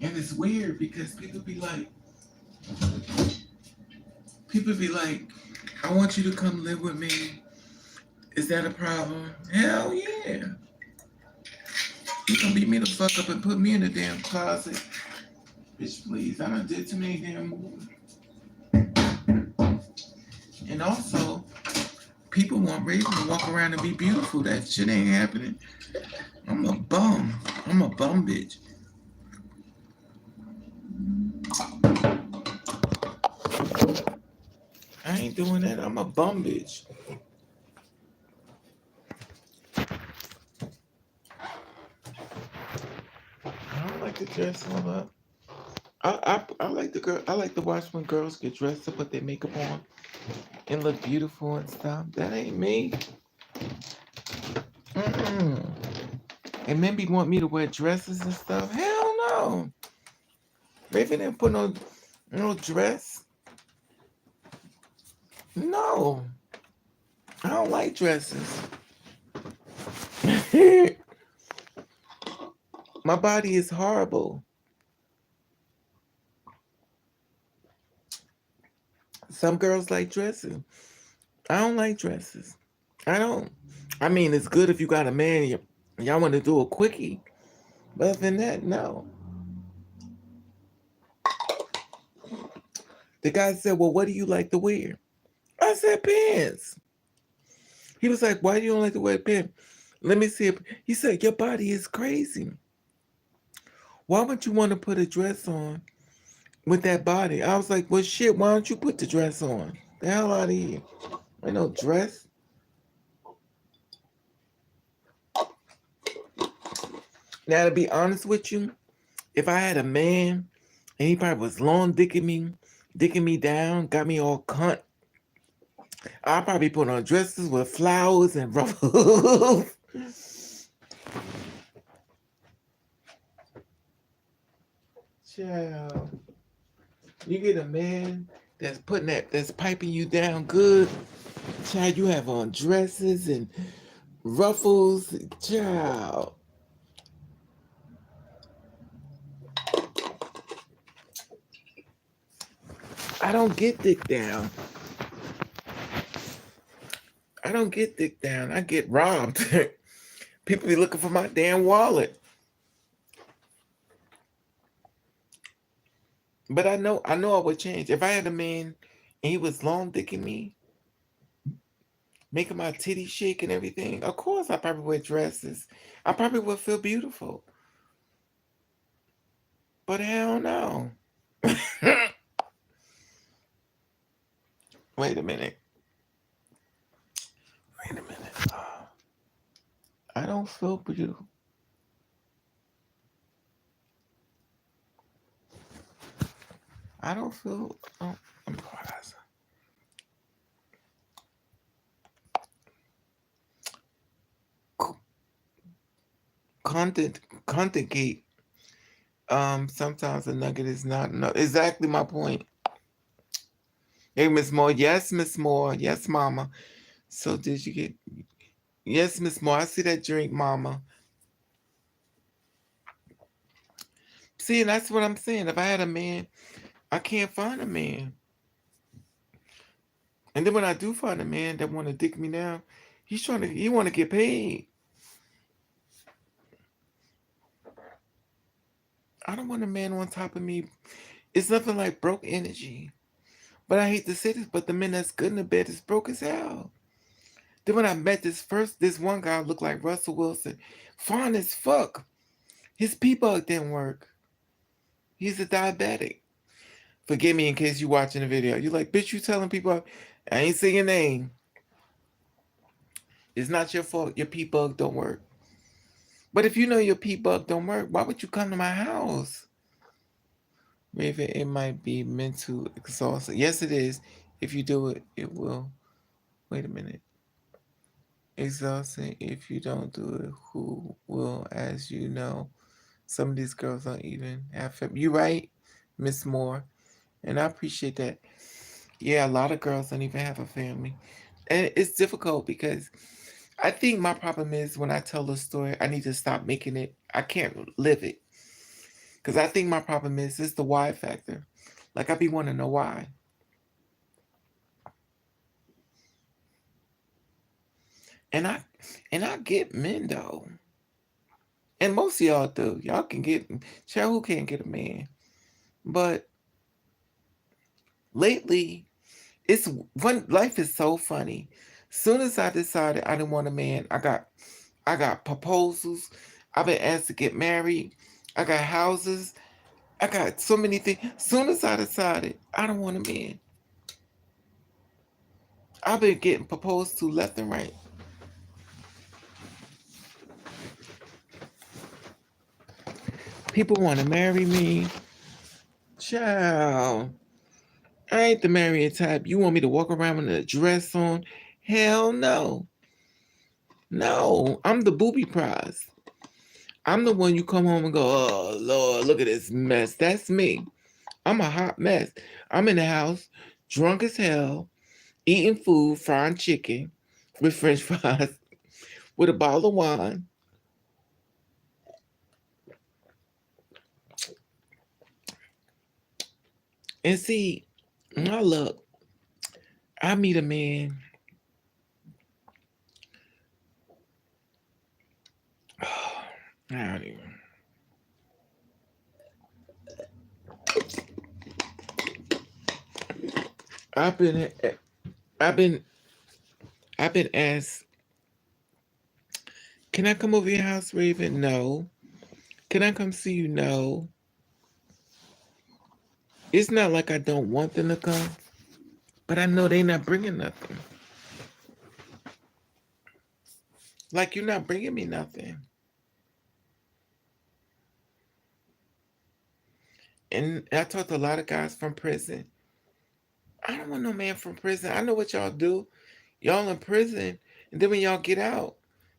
And it's weird because people be like, I want you to come live with me. Is that a problem? Hell yeah. You gonna beat me the fuck up and put me in the damn closet. Bitch, please. I done did too many damn moves. And also, people want Raven to walk around and be beautiful. That shit ain't happening. I'm a bum. I'm a bum bitch. I ain't doing that. I'm a bum bitch. I don't like to dress all up. I like the girl. I like to watch when girls get dressed up, put their makeup on, and look beautiful and stuff. That ain't me. Mm-mm. And men be want me to wear dresses and stuff. Hell no. Raven didn't put no dress. No, I don't like dresses. My body is horrible. Some girls like dresses. I don't like dresses. I don't. I mean, it's good if you got a man and y'all want to do a quickie. But other than that, no. The guy said, "Well, what do you like to wear?" I said, "Pants." He was like, "Why do you don't like to wear pants?" Let me see. He said, "Your body is crazy. Why would you want to put a dress on with that body?" I was like, "Well, shit, why don't you put the dress on? The hell out of here. Ain't no dress." Now, to be honest with you, if I had a man and he probably was long dicking me down, got me all cunt, I'd probably put on dresses with flowers and ruffles. Child, you get a man that's piping you down good. Child, you have on dresses and ruffles. Child, I don't get dick down. I don't get dick down. I get robbed. People be looking for my damn wallet. But I know I would change. If I had a man and he was long dicking me, making my titties shake and everything, of course I probably wear dresses. I probably would feel beautiful. But hell no. Wait a minute. Wait a minute. I don't feel beautiful. I don't feel. Oh, I'm pause. Content gate. Sometimes a nugget is not enough. Exactly my point. Hey, Miss Moore. Yes, Miss Moore. Yes, Mama. So did you get? Yes, Miss Moore. I see that drink, Mama. See, and that's what I'm saying. If I had a man, I can't find a man. And then when I do find a man that want to dick me down, he want to get paid. I don't want a man on top of me. It's nothing like broke energy. But I hate to say this, but the men that's good in the bed is broke as hell. Then when I met this one guy looked like Russell Wilson, fine as fuck. His pee bug didn't work. He's a diabetic. Forgive me in case you watching the video. You like, bitch, you telling people I ain't saying your name. It's not your fault. Your pee bug don't work. But if you know your pee bug don't work, why would you come to my house? Maybe it might be mental exhaustion. Yes, it is. If you do it, it will. Wait a minute. Exhausting. If you don't do it, who will? As you know, some of these girls don't even have family. You right, Miss Moore, and I appreciate that. Yeah, a lot of girls don't even have a family, and it's difficult because I think my problem is when I tell a story, I need to stop making it. I can't live it because I think my problem is it's the why factor. Like I be wanting to know why, and I get men though, and most of y'all do. Y'all can get. Child, who can't get a man? But lately, it's one life is so funny. Soon as I decided I didn't want a man, I got proposals. I've been asked to get married. I got houses. I got so many things. Soon as I decided I don't want a man, I've been getting proposed to left and right. People want to marry me. Child, I ain't the marrying type. You want me to walk around with a dress on? Hell no. No, I'm the booby prize. I'm the one you come home and go, oh Lord, look at this mess. That's me. I'm a hot mess. I'm in the house, drunk as hell, eating food, frying chicken with French fries, with a bottle of wine. And see, now look, I meet a man. I don't even. I've been, I've been, I've been asked, can I come over your house, Raven? No. Can I come see you? No. It's not like I don't want them to come, but I know they not bringing nothing. Like you're not bringing me nothing. And I talked to a lot of guys from prison. I don't want no man from prison. I know what y'all do. Y'all in prison, and then when y'all get out,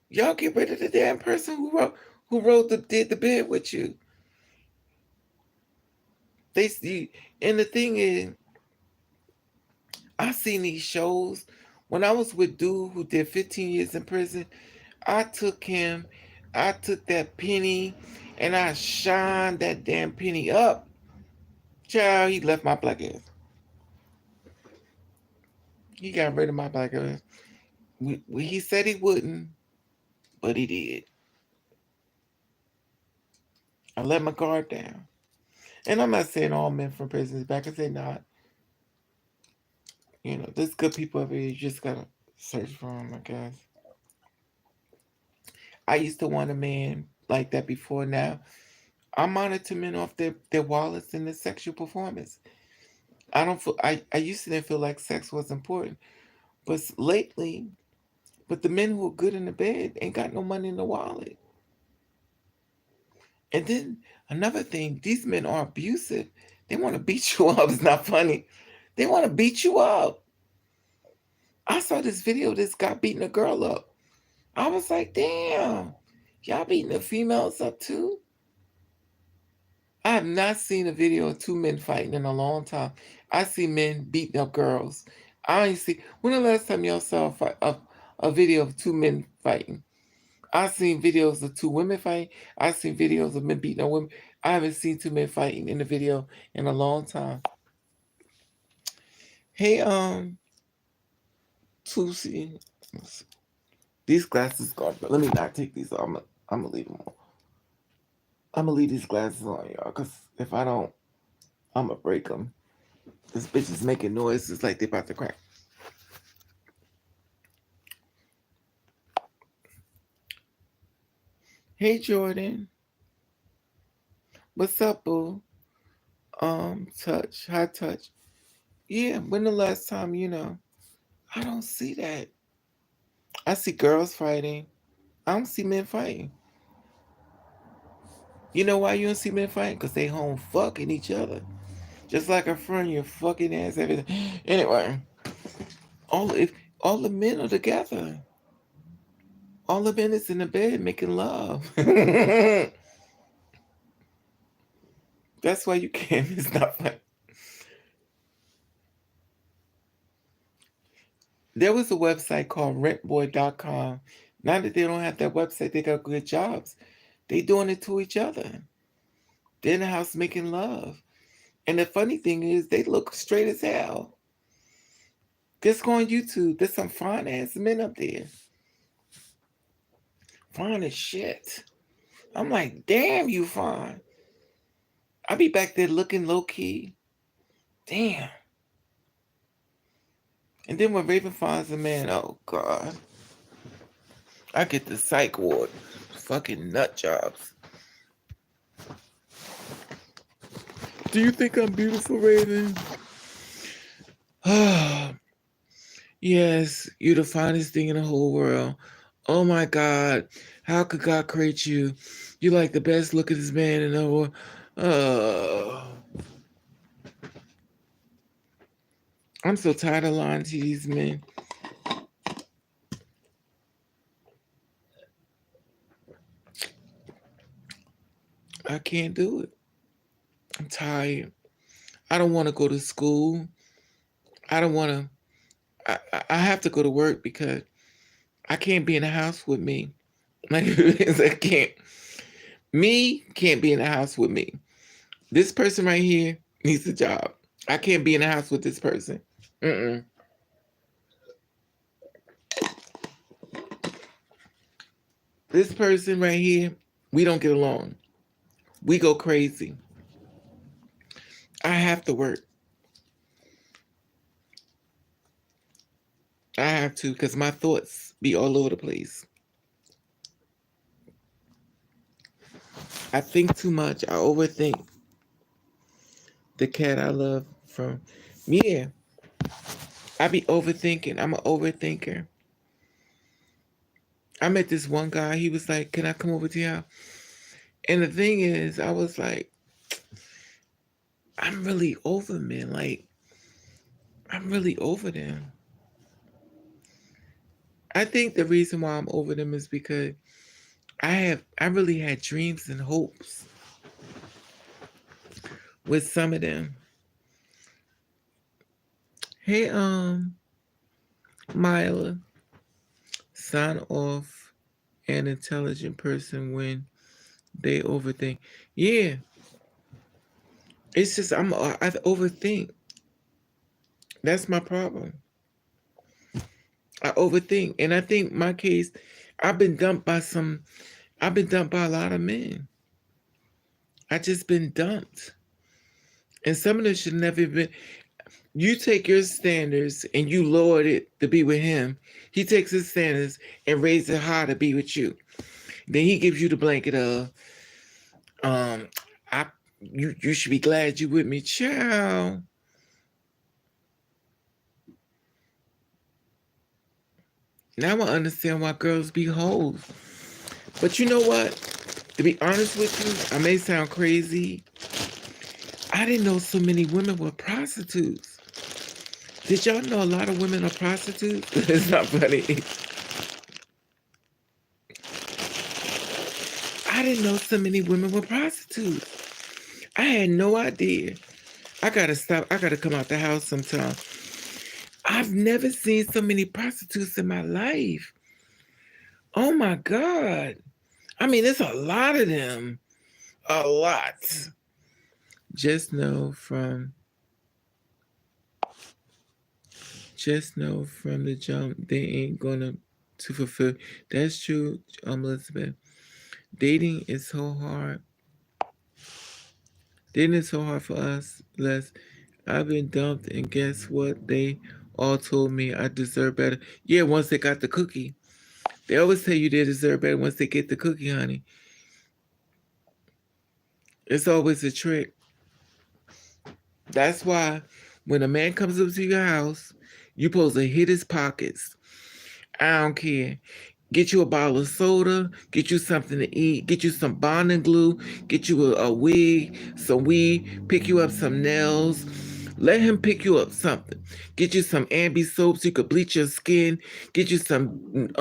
y'all get rid of the damn person who did the bid with you. They see, and the thing is, I seen these shows. When I was with dude who did 15 years in prison, I took him, I took that penny, and I shined that damn penny up. Child, he left my black ass. He got rid of my black ass. He said he wouldn't, but he did. I let my guard down. And I'm not saying all men from prison is bad, because they're not. You know, there's good people over here. You just gotta search for them, I guess. I used to want a man like that before. Now I monitor men off their wallets and their sexual performance. I don't feel. I used to feel like sex was important, but lately, but the men who are good in the bed ain't got no money in the wallet. And then another thing, these men are abusive. They want to beat you up. It's not funny. They want to beat you up. I saw this video of this guy beating a girl up. I was like, damn, y'all beating the females up too? I have not seen a video of two men fighting in a long time. I see men beating up girls. I ain't see. When the last time y'all saw a video of two men fighting? I've seen videos of two women fighting. I've seen videos of men beating on women. I haven't seen two men fighting in the video in a long time. Hey, Tusi, these glasses gone, but let me not take these off. I'm gonna leave them on. I'm gonna leave these glasses on, y'all, because if I don't, I'm gonna break them. This bitch is making noises like they about to crack. Hey, Jordan. What's up, boo? Touch, high touch. Yeah, when the last time, I don't see that. I see girls fighting. I don't see men fighting. You know why you don't see men fighting? Because they home fucking each other. Just like a friend, your fucking ass, everything. Anyway, if all the men are together. All the men is in the bed making love. That's why you can't. It's not fun. There was a website called rentboy.com. Now that they don't have that website, they got good jobs. They doing it to each other. They're in the house making love. And the funny thing is, they look straight as hell. Just go on YouTube. There's some fine ass men up there. Fine as shit. I'm like, damn, you fine. I be back there looking low key. Damn. And then when Raven finds a man, oh God. I get the psych ward. Fucking nut jobs. Do you think I'm beautiful, Raven? Yes, you're the finest thing in the whole world. Oh my God. How could God create you? You're like the best looking man in the world. I'm so tired of lying to these men. I can't do it. I'm tired. I don't want to go to school. I don't want to. I have to go to work because I can't be in the house with me. Like, I can't. Me can't be in the house with me. This person right here needs a job. I can't be in the house with this person. Mm-mm. This person right here, we don't get along. We go crazy. I have to work. I have to because my thoughts be all over the place. I think too much. I overthink. The cat I love from, yeah, I be overthinking. I'm an overthinker. I met this one guy. He was like, "Can I come over to your house?" And the thing is, I was like, I'm really over men. Like, I'm really over them. I think the reason why I'm over them is because I really had dreams and hopes with some of them. Hey, Myla, sign off an intelligent person when they overthink. Yeah, it's just I overthink. That's my problem. I overthink, and I think my case, I've been dumped by some. I've been dumped by a lot of men. I just been dumped, and some of them should never been. You take your standards and you lowered it to be with him. He takes his standards and raises it high to be with you. Then he gives you the blanket of, um, I you should be glad you with me, child. Now I understand why girls be hoes. But you know what? To be honest with you, I may sound crazy. I didn't know so many women were prostitutes. Did y'all know a lot of women are prostitutes? It's not funny. I didn't know so many women were prostitutes. I had no idea. I gotta stop. I gotta come out the house sometime. I've never seen so many prostitutes in my life. Oh my God. I mean, there's a lot of them. A lot. Just know from just know from the jump they ain't gonna to fulfill. That's true, Elizabeth. Dating is so hard. Dating is so hard for us, Les. I've been dumped and guess what? They all told me I deserve better. Yeah, once they got the cookie. They always tell you they deserve better once they get the cookie, honey. It's always a trick. That's why when a man comes up to your house, you supposed to hit his pockets. I don't care. Get you a bottle of soda, get you something to eat, get you some bonding glue, get you a wig, some weed, pick you up some nails. Let him pick you up something. Get you some ambi soaps, you could bleach your skin, get you some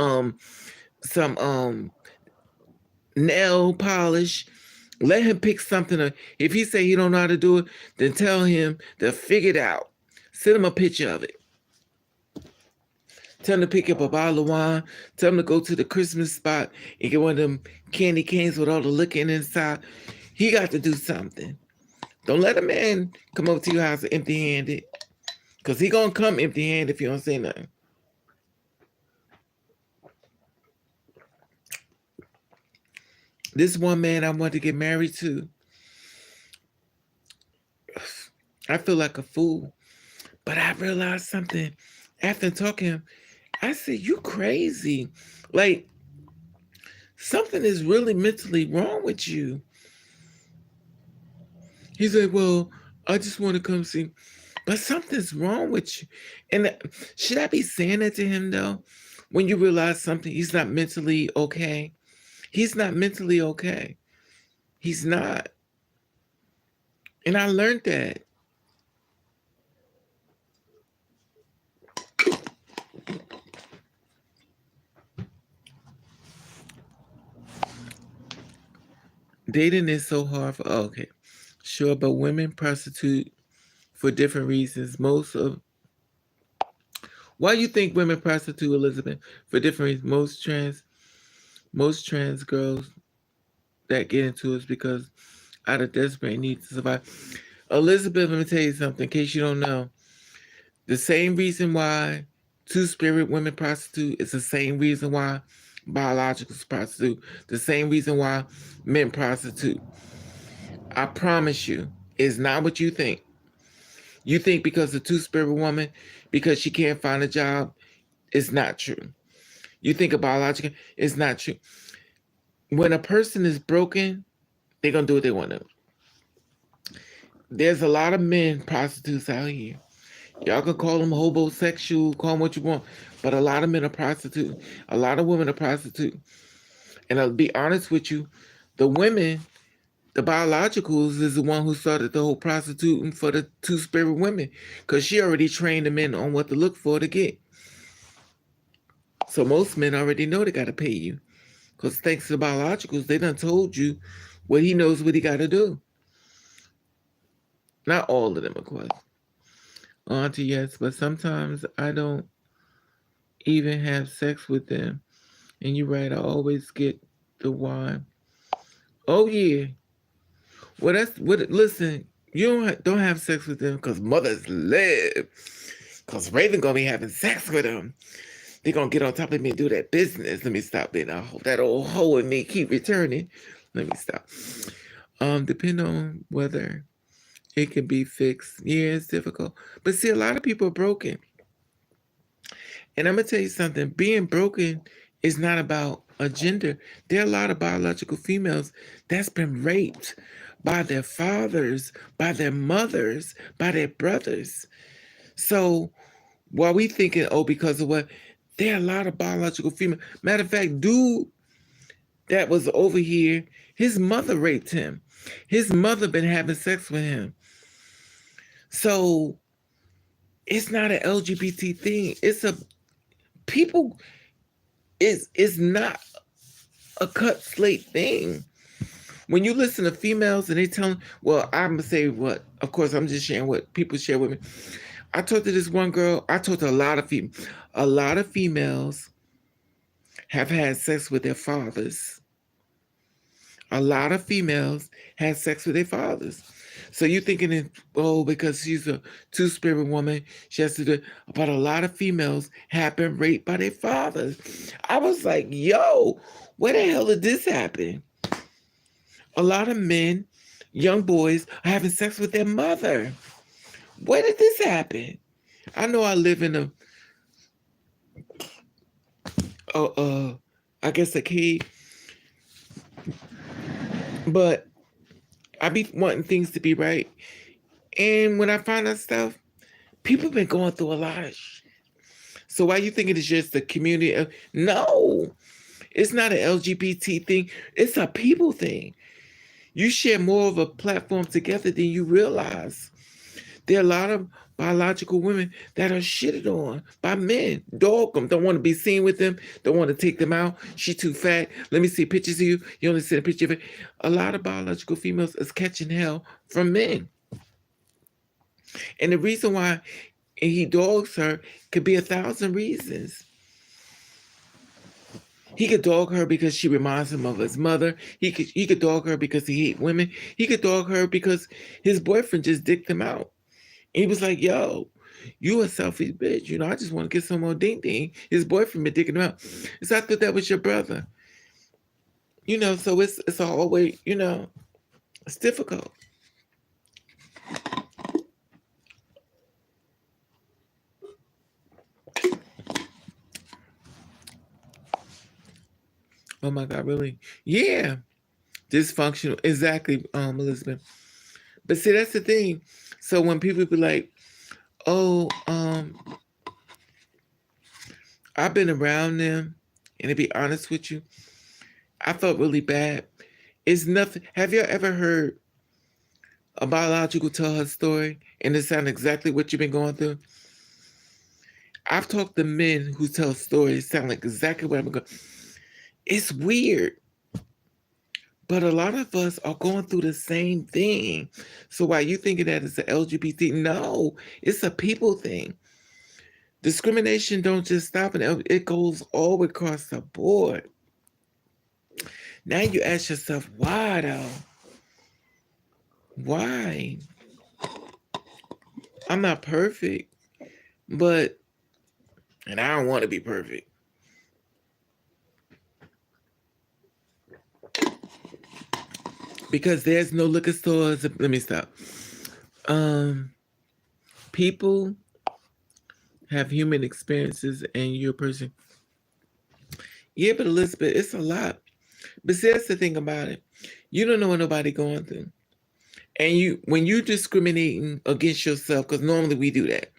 nail polish. Let him pick something up. If he say he don't know how to do it, then tell him to figure it out. Send him a picture of it. Tell him to pick up a bottle of wine. Tell him to go to the Christmas spot and get one of them candy canes with all the liquor inside. He got to do something. Don't let a man come over to your house empty-handed. Because he going to come empty-handed if you don't say nothing. This one man I want to get married to, I feel like a fool. But I realized something. After talking, I said, you crazy. Like, something is really mentally wrong with you. He said, well, I just want to come see. But something's wrong with you. And should I be saying that to him, though? When you realize something, he's not mentally okay. He's not mentally okay. He's not. And I learned that. Dating is so hard for, oh, okay. Sure, but women prostitute for different reasons. Why you think women prostitute, Elizabeth? For different reasons. Most trans girls that get into it is because out of desperate need to survive. Elizabeth, let me tell you something, in case you don't know. The same reason why two-spirit women prostitute is the same reason why biologicals prostitute. The same reason why men prostitute. I promise you, it's not what you think. You think because the two-spirit woman, because she can't find a job, It's not true. You think of biological, it's not true. When a person is broken, they're gonna do what they want to. There's a lot of men prostitutes out here. Y'all can call them homosexual, call them what you want, but a lot of men are prostitutes. A lot of women are prostitutes. And I'll be honest with you, the women, the biologicals, is the one who started the whole prostituting for the two spirit women, because she already trained the men on what to look for to get. So most men already know they got to pay you, because thanks to the biologicals, they done told you what he knows what he got to do. Not all of them, of course. Auntie, yes, but sometimes I don't even have sex with them. And you're right, I always get the why. Oh yeah. Well, that's what. Listen, you don't have sex with them because mothers live. Because Raven gonna be having sex with them. They gonna get on top of me and do that business. Let me stop being a hoe. That old hoe in me keep returning. Let me stop. Depend on whether it can be fixed. Yeah, it's difficult. But see, a lot of people are broken. And I'm gonna tell you something. Being broken is not about a gender. There are a lot of biological females that's been raped by their fathers, by their mothers, by their brothers. So while we thinking, oh, because of what, there are a lot of biological females. Matter of fact, dude that was over here, his mother raped him. His mother been having sex with him. So it's not an LGBT thing. It's a people. It's not a cut slate thing. When you listen to females and they tell them, well, I'm gonna say what. Of course, I'm just sharing what people share with me. I talked to this one girl. I talked to a lot of females. A lot of females have had sex with their fathers. A lot of females had sex with their fathers. So you thinking, oh, because she's a two-spirit woman, she has to do. But a lot of females have been raped by their fathers. I was like, yo, where the hell did this happen? A lot of men, young boys, are having sex with their mother. Where did this happen? I know I live in uh, uh, I guess a cave, but I be wanting things to be right. And when I find out stuff, people been going through a lot of So why you think it is just the community? No, it's not an LGBT thing. It's a people thing. You share more of a platform together than you realize. There are a lot of biological women that are shitted on by men. Dog them. Don't want to be seen with them. Don't want to take them out. She too fat. Let me see pictures of you. You only see a picture of it. A lot of biological females is catching hell from men. And the reason why he dogs her could be 1,000 reasons. He could dog her because she reminds him of his mother. He could dog her because he hates women. He could dog her because his boyfriend just dicked him out. And he was like, yo, you a selfish bitch. You know, I just want to get some more ding ding. His boyfriend been dicking him out. So I thought that was your brother. You know, so it's always, you know, it's difficult. Oh my God, really? Yeah. Dysfunctional. Exactly, Elizabeth. But see, that's the thing. So when people be like, oh, I've been around them, and to be honest with you, I felt really bad. It's nothing. Have you ever heard a biological tell her story and it sounds exactly what you've been going through? I've talked to men who tell stories sound like exactly what I'm going. It's weird, but a lot of us are going through the same thing. So why you thinking that it's an LGBT? No, it's a people thing. Discrimination don't just stop it goes all across the board. Now you ask yourself, why though? Why? I'm not perfect, but and I don't want to be perfect. Because there's no liquor stores. Let me stop. Um, people have human experiences and you're a person. Yeah, but Elizabeth, it's a lot. But see, that's the thing about it. You don't know what nobody going through. And when you discriminating against yourself, because normally we do that.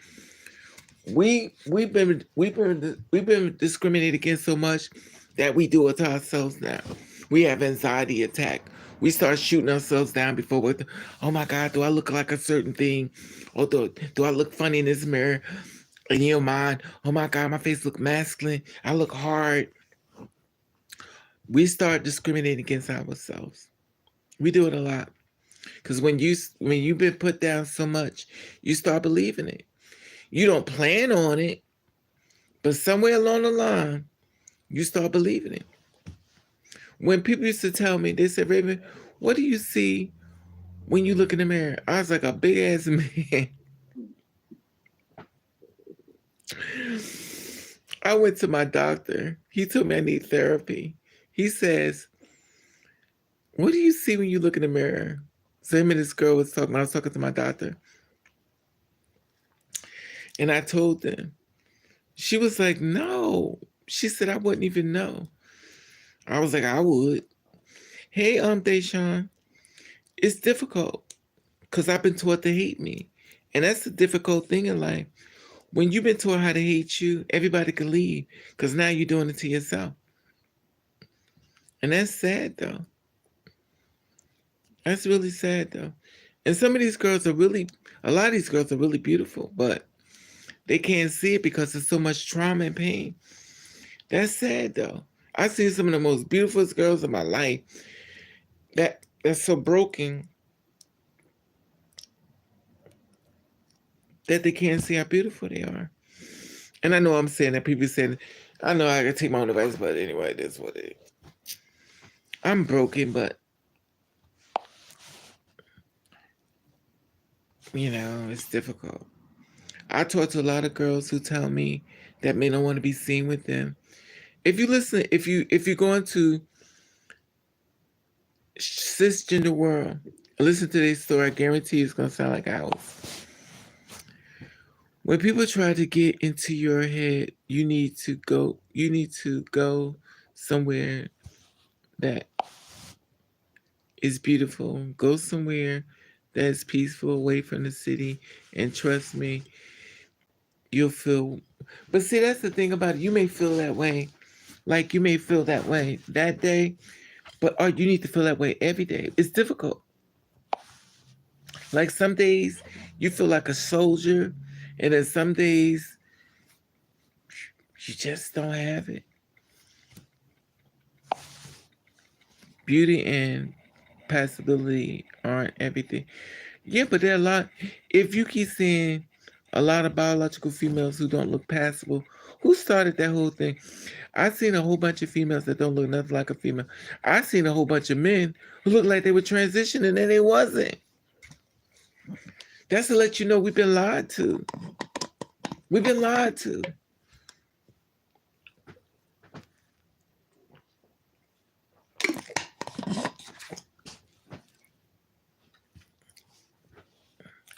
We've been discriminated against so much that we do it to ourselves now. We have anxiety attack. We start shooting ourselves down before we. Oh my God, do I look like a certain thing, or do I look funny in this mirror? In your mind, oh my God, my face look masculine. I look hard. We start discriminating against ourselves. We do it a lot because when you've been put down so much, you start believing it. You don't plan on it, but somewhere along the line, you start believing it. When people used to tell me, they said, Raven, what do you see when you look in the mirror? I was like a big ass man. I went to my doctor. He told me I need therapy. He says, what do you see when you look in the mirror? So him and this girl was talking. I was talking to my doctor. And I told them. She was like, no. She said, I wouldn't even know. I was like, I would. Hey, Deshaun, it's difficult because I've been taught to hate me. And that's the difficult thing in life. When you've been taught how to hate you, everybody can leave because now you're doing it to yourself. And that's sad, though. That's really sad, though. And some of these girls are really, a lot of these girls are really beautiful, but they can't see it because there's so much trauma and pain. That's sad, though. I've seen some of the most beautiful girls in my life that's so broken that they can't see how beautiful they are. And I know I'm saying that people saying, I know I can take my own advice, but anyway, that's what it is. I'm broken, but it's difficult. I talk to a lot of girls who tell me that men don't want to be seen with them. If you listen, if you go into cisgender world, listen to this story, I guarantee it's gonna sound like ours. When people try to get into your head, you need to go somewhere that is beautiful. Go somewhere that's peaceful, away from the city, and trust me, you'll feel. But see, that's the thing about it. You may feel that way, like you may feel that way that day, but you need to feel that way every day. It's difficult. Like some days you feel like a soldier, and then some days you just don't have it. Beauty and passability aren't everything. Yeah, but there are a lot. If you keep seeing a lot of biological females who don't look passable, who started that whole thing? I've seen a whole bunch of females that don't look nothing like a female. I've seen a whole bunch of men who look like they were transitioning and they wasn't. That's to let you know we've been lied to. We've been lied to.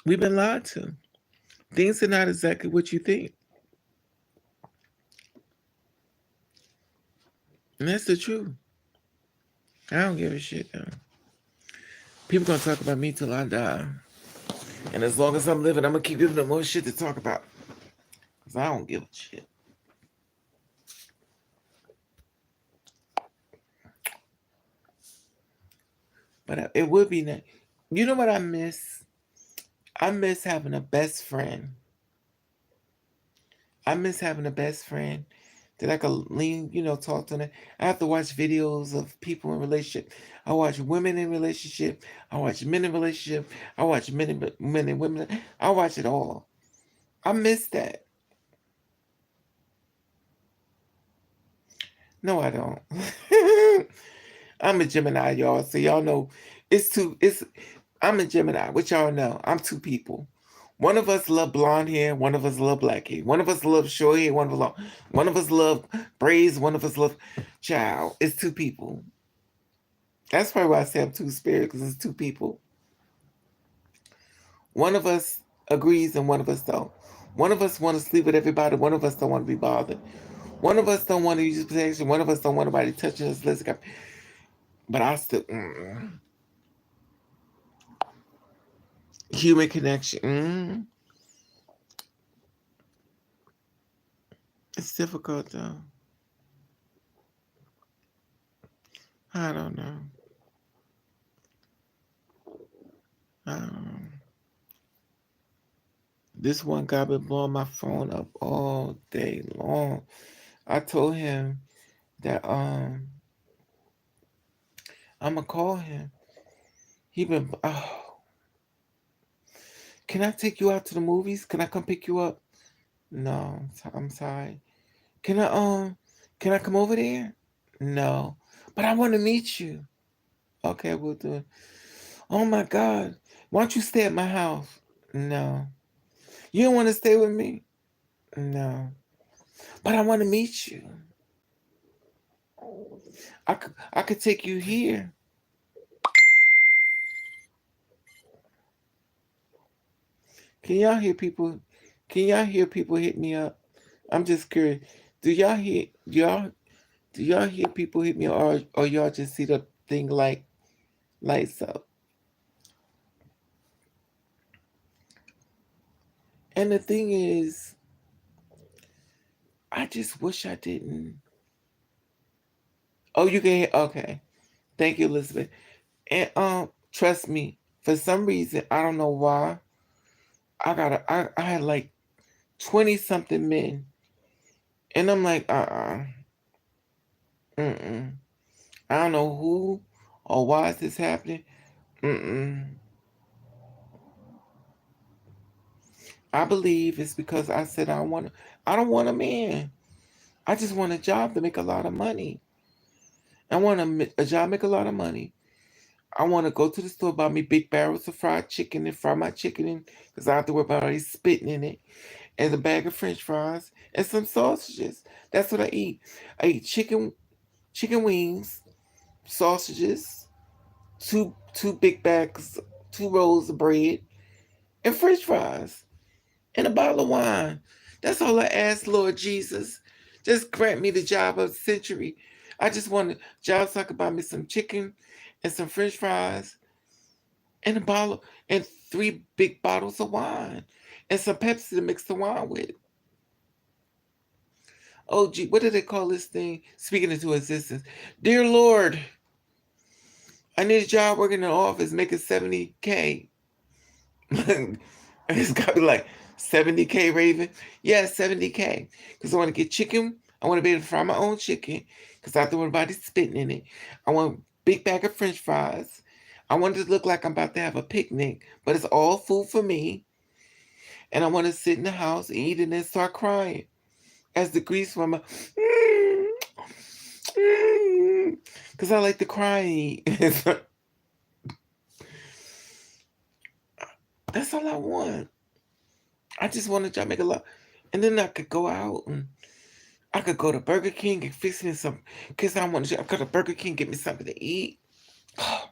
We've been lied to. Things are not exactly what you think. And that's the truth. I don't give a shit though. People gonna talk about me till I die. And as long as I'm living, I'm gonna keep giving them more shit to talk about. Cause I don't give a shit. But it would be nice. You know what I miss? I miss having a best friend. I miss having a best friend that I could lean, talk to them. I have to watch videos of people in relationship. I watch women in relationship. I watch men in relationship. I watch men and women. I watch it all. I miss that. No, I don't. I'm a Gemini, y'all. So y'all know I'm a Gemini, which y'all know. I'm two people. One of us love blonde hair, one of us love black hair. One of us love short hair, one of us love braids, one of us love child. It's two people. That's probably why I say I'm two spirit, because it's two people. One of us agrees and one of us don't. One of us want to sleep with everybody. One of us don't want to be bothered. One of us don't want to use protection. One of us don't want nobody touching us. Let's go. But I still human connection. It's difficult though. I don't know. I don't know. This one guy been blowing my phone up all day long. I told him that I'ma call him. He been can I take you out to the movies? Can I come pick you up? No, I'm sorry. Can I can I come over there? No. But I want to meet you. Okay, we'll do it. Oh my God. Why don't you stay at my house? No. You don't want to stay with me? No. But I want to meet you. I could take you here. Can y'all hear people? Can y'all hear people hit me up? I'm just curious. Do y'all hear do y'all hear people hit me, or y'all just see the thing like lights up? And the thing is, I just wish I didn't. Oh, you can hear. Okay, thank you, Elizabeth. And trust me. For some reason, I don't know why. I had like 20 something men, and I'm like, mm. I don't know who or why is this happening. Mm. I believe it's because I said I don't want a man. I just want a job to make a lot of money. I want a job make a lot of money. I want to go to the store, buy me big barrels of fried chicken and fry my chicken in, because I have to worry about already spitting in it, and a bag of French fries and some sausages. That's what I eat. I eat chicken wings, sausages, two big bags, 2 rolls of bread, and French fries, and a bottle of wine. That's all I ask, Lord Jesus. Just grant me the job of the century. I just want a job so I can buy me some chicken and some French fries and a bottle and 3 big bottles of wine and some Pepsi to mix the wine with. Oh gee, what do they call this thing? Speaking into existence. Dear Lord, I need a job working in an office making 70K. It's gotta be like 70K, Raven. Yeah, 70K. Because I want to get chicken. I want to be able to fry my own chicken. Because I don't want anybody spitting in it. I want a big bag of French fries. I want it to look like I'm about to have a picnic, but it's all food for me. And I want to sit in the house, eat, and then start crying as the grease from my. Because I like to cry and eat. That's all I want. I just want a job, make a lot. And then I could go out and I could go to Burger King and fix me some. Because I want to go to Burger King, get me something to eat. Oh,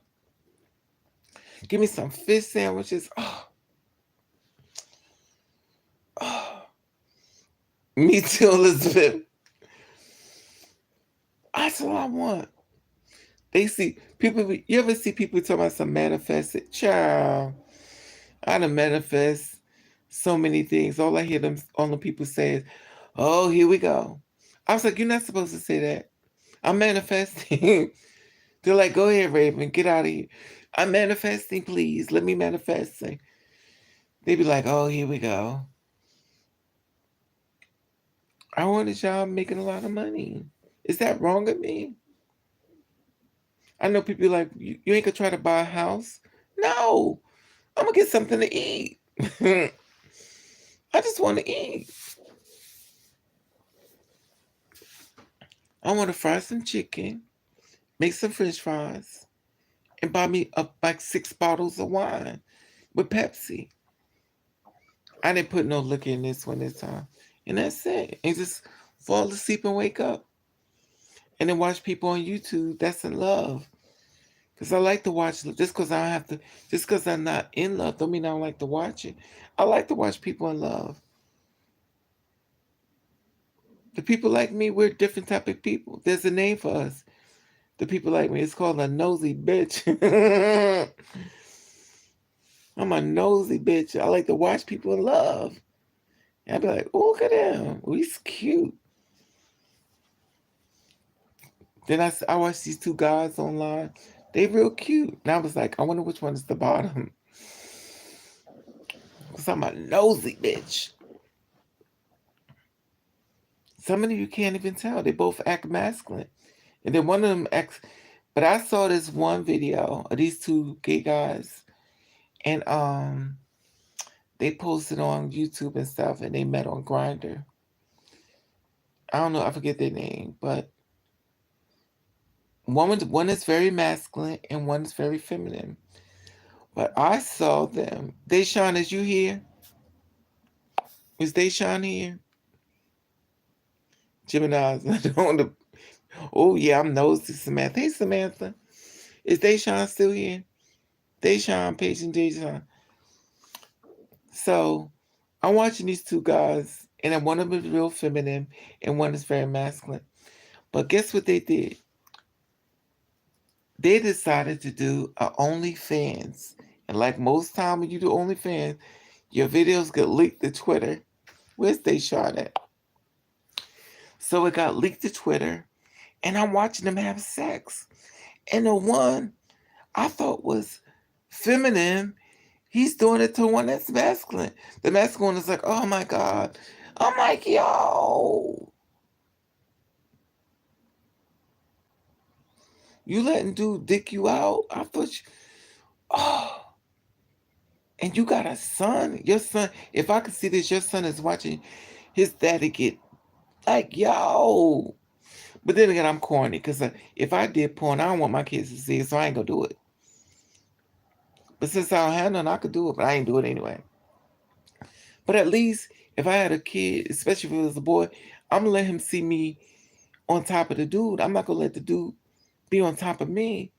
give me some fish sandwiches. Oh. Me too, Elizabeth. That's all I want. They see people. You ever see people talking about some manifested? Child, I done manifest so many things. All the people say is, "Oh, here we go." I was like, "You're not supposed to say that." I'm manifesting. They're like, "Go ahead, Raven, get out of here." I'm manifesting, please. Let me manifest. They be like, "Oh, here we go." I want a job making a lot of money. Is that wrong of me? I know people like, you ain't gonna try to buy a house. No, I'm gonna get something to eat. I just want to eat. I want to fry some chicken, make some French fries, and buy me up like 6 bottles of wine with Pepsi. I didn't put no liquor in this one this time, and that's it. And just fall asleep and wake up, and then watch people on YouTube that's in love. Cause I like to watch just cause I don't have to. Just cause I'm not in love, don't mean I don't like to watch it. I like to watch people in love. The people like me, we're different type of people. There's a name for us. The people like me, it's called a nosy bitch. I'm a nosy bitch. I like to watch people in love. And I'd be like, oh, look at him. Oh, he's cute. Then I watched these two guys online. They real cute. And I was like, I wonder which one is the bottom. Because I'm a nosy bitch. Some of you can't even tell. They both act masculine. And then one of them acts. But I saw this one video of these two gay guys. And they posted on YouTube and stuff. And they met on Grindr. I don't know. I forget their name. But one is very masculine and one is very feminine. But I saw them. Deshaun, is you here? Is Deshaun here? Gemini's on the. Oh yeah, I'm nosy, Samantha. Hey Samantha, is Deshaun still here? Deshaun, patient Deshaun. So I'm watching these two guys, and then one of them is real feminine, and one is very masculine. But guess what they did? They decided to do a OnlyFans, and like most time when you do OnlyFans, your videos get leaked to Twitter. Where's Deshaun at? So it got leaked to Twitter, and I'm watching them have sex. And the one I thought was feminine, he's doing it to one that's masculine. The masculine is like, oh my God. I'm like, yo, you letting dude dick you out? I thought you, oh, and you got a son? Your son, if I could see this, your son is watching his daddy get like, yo. But then again, I'm corny because if I did porn, I don't want my kids to see it, so I ain't gonna do it. But since I don't have none, I could do it, but I ain't do it anyway. But at least if I had a kid, especially if it was a boy, I'm gonna let him see me on top of the dude. I'm not gonna let the dude be on top of me.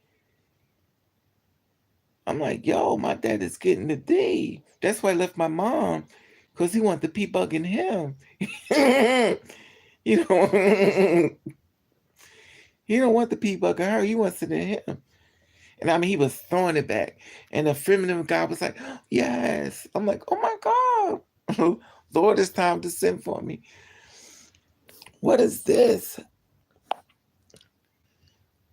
I'm like, yo, my dad is getting the D. That's why I left my mom, because he wanted the pee bug in him. You know, he don't want the pee bug in her. He wants it in him. And I mean, he was throwing it back. And the feminine guy was like, yes. I'm like, oh my God. Lord, it's time to send for me. What is this?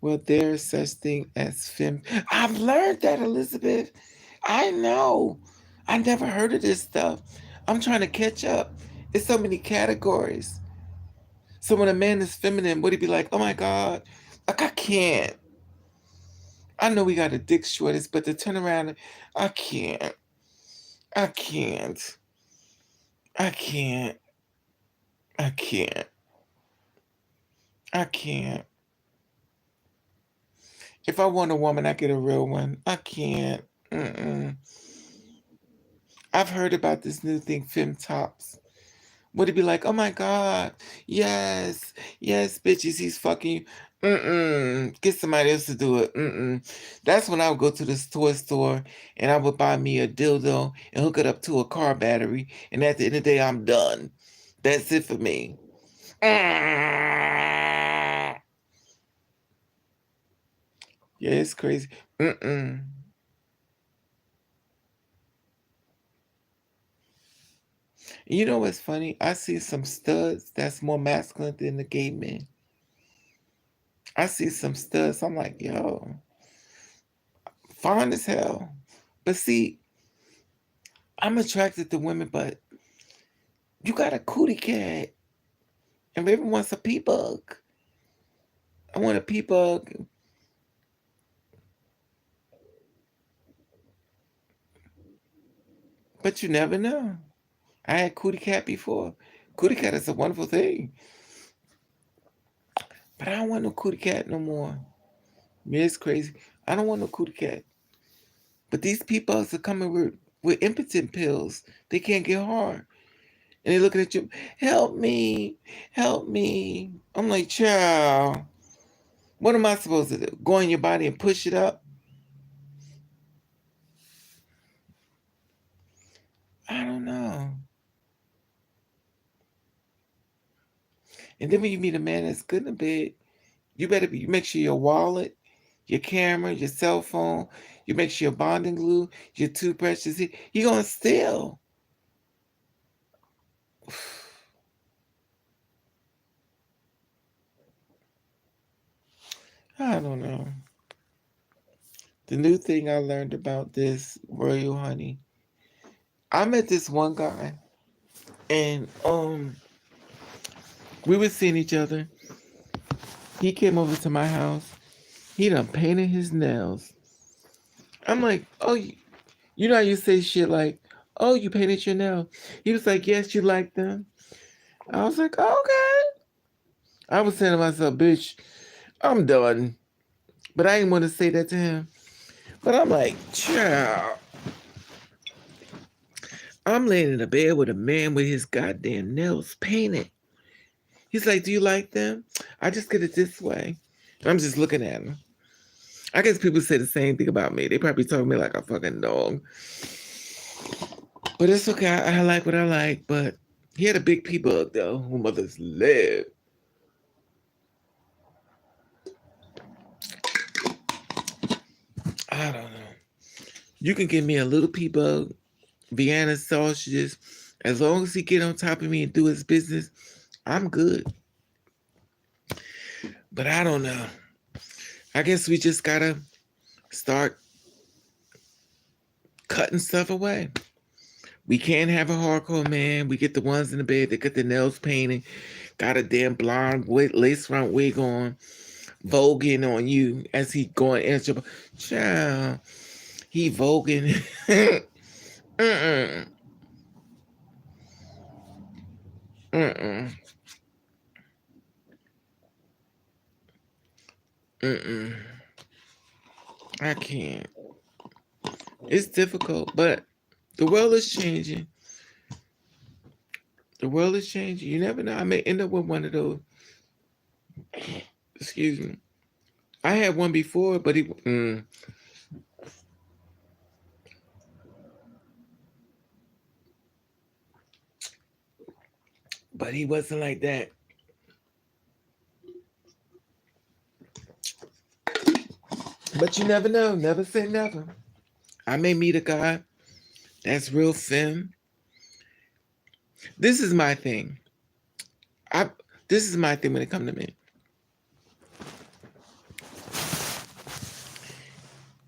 Well, there's such thing as fem. I've learned that, Elizabeth. I know. I never heard of this stuff. I'm trying to catch up. It's so many categories. So when a man is feminine, would he be like, oh my God, like I can't. I know we got a dick shortage, but to turn around, I can't. I can't. I can't. I can't. I can't. If I want a woman, I get a real one. I can't. Mm-mm. I've heard about this new thing, femtops. Would it be like, oh my God, yes, yes, bitches, he's fucking you. Mm-mm. Get somebody else to do it. Mm-mm. That's when I would go to this toy store and I would buy me a dildo and hook it up to a car battery. And at the end of the day, I'm done. That's it for me. Mm. Yeah, it's crazy. Mm-mm. You know what's funny? I see some studs that's more masculine than the gay men. I see some studs. I'm like, yo, fine as hell. But see, I'm attracted to women, but you got a cootie cat. And baby wants a pee bug. I want a pee bug. But you never know. I had cootie cat before. Cootie cat is a wonderful thing. But I don't want no cootie cat no more. Yeah, it's crazy. I don't want no cootie cat. But these pee bugs are coming with impotent pills. They can't get hard. And they're looking at you, help me, help me. I'm like, child, what am I supposed to do? Go in your body and push it up? I don't know. And then when you meet a man that's good in bed, you make sure your wallet, your camera, your cell phone, you make sure your bonding glue, your toothbrush is here. He gonna steal. I don't know. The new thing I learned about this royal honey. I met this one guy, and we were seeing each other. He came over to my house. He done painted his nails. I'm like, oh, you know how you say shit like, oh, you painted your nails. He was like, yes, you like them. I was like, okay. I was saying to myself, bitch, I'm done. But I didn't want to say that to him. But I'm like, child, I'm laying in a bed with a man with his goddamn nails painted. He's like, do you like them? I just get it this way. I'm just looking at him. I guess people say the same thing about me. They probably talk to me like a fucking dog. But it's okay. I like what I like. But he had a big pee bug, though, who mothers live. I don't know. You can give me a little pee bug, Vienna sausages. As long as he get on top of me and do his business, I'm good. But I don't know. I guess we just gotta start cutting stuff away. We can't have a hardcore man. We get the ones in the bed that got their nails painted, got a damn blonde lace front wig on, voguing on you as he going answer. Child, he voguing. Mm-mm. Mm-mm. Mm-mm. I can't. It's difficult, but the world is changing. The world is changing. You never know. I may end up with one of those. Excuse me. I had one before, but he wasn't like that. But you never know. Never say never. I may meet a guy that's real thin. This is my thing. I this is my thing when it comes to me.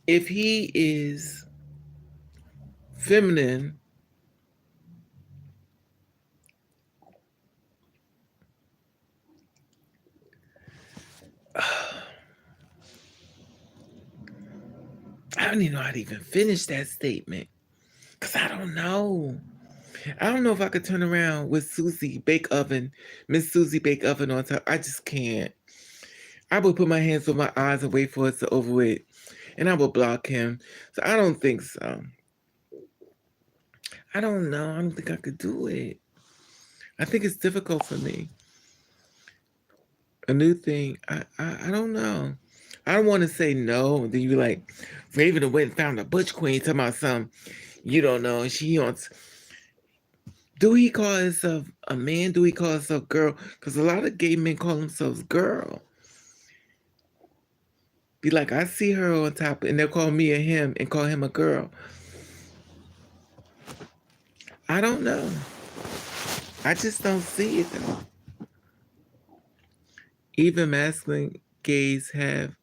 If he is feminine, I don't even know how to even finish that statement. Cause I don't know. I don't know if I could turn around with Susie Bake Oven, Miss Susie Bake Oven on top. I just can't. I would put my hands on my eyes and wait for it to over with, and I would block him. So I don't think so. I don't know. I don't think I could do it. I think it's difficult for me. A new thing. I don't know. I don't want to say no. Then you be like, Raven went and found a butch queen talking about something you don't know. She wants. Do he call himself a man? Do he call himself girl? Because a lot of gay men call themselves girl. Be like, I see her on top, and they'll call me a him and call him a girl. I don't know. I just don't see it though. Even masculine gays have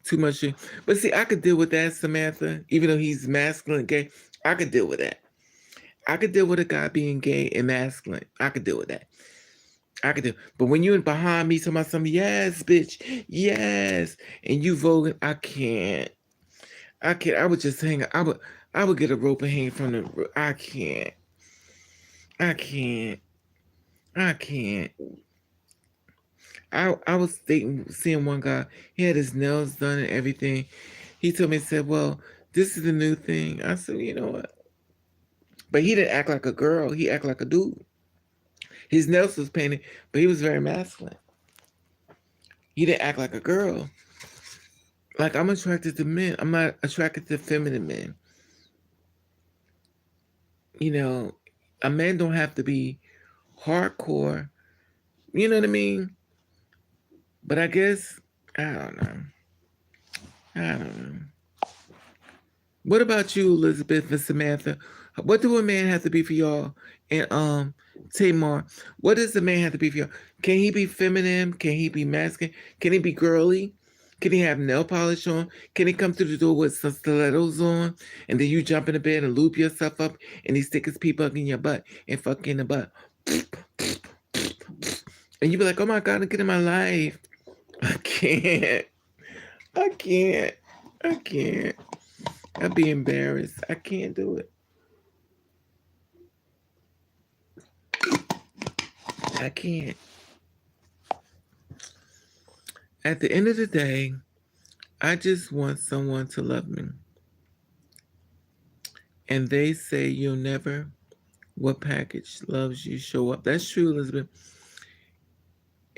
too much. But see, I could deal with that, Samantha. Even though he's masculine gay, I could deal with that. I could deal with a guy being gay and masculine. I could deal with that. I could do. But when you're behind me talking about something, yes, bitch, yes, and you voting, I can't. I can't. I would just hang. I would get a rope and hang from the. I can't. I can't. I can't. I was seeing one guy. He had his nails done and everything. He told me, said, "Well, this is the new thing." I said, "You know what?" But he didn't act like a girl. He acted like a dude. His nails was painted, but he was very masculine. He didn't act like a girl. Like I'm attracted to men. I'm not attracted to feminine men. You know, a man don't have to be hardcore You know what I mean? But I guess I don't know. I don't know. What about you, Elizabeth and Samantha? What do a man have to be for y'all? And Tamar, what does a man have to be for y'all? Can he be feminine? Can he be masculine? Can he be girly? Can he have nail polish on? Can he come through the door with some stilettos on? And then you jump in the bed and loop yourself up and he stick his pee bug in your butt and fuck you in the butt. And you be like, oh my God, get in my life. I can't. I can't. I can't. I'd be embarrassed. I can't do it. I can't. At the end of the day, I just want someone to love me. And they say you'll never, what package loves you show up. That's true, Elizabeth.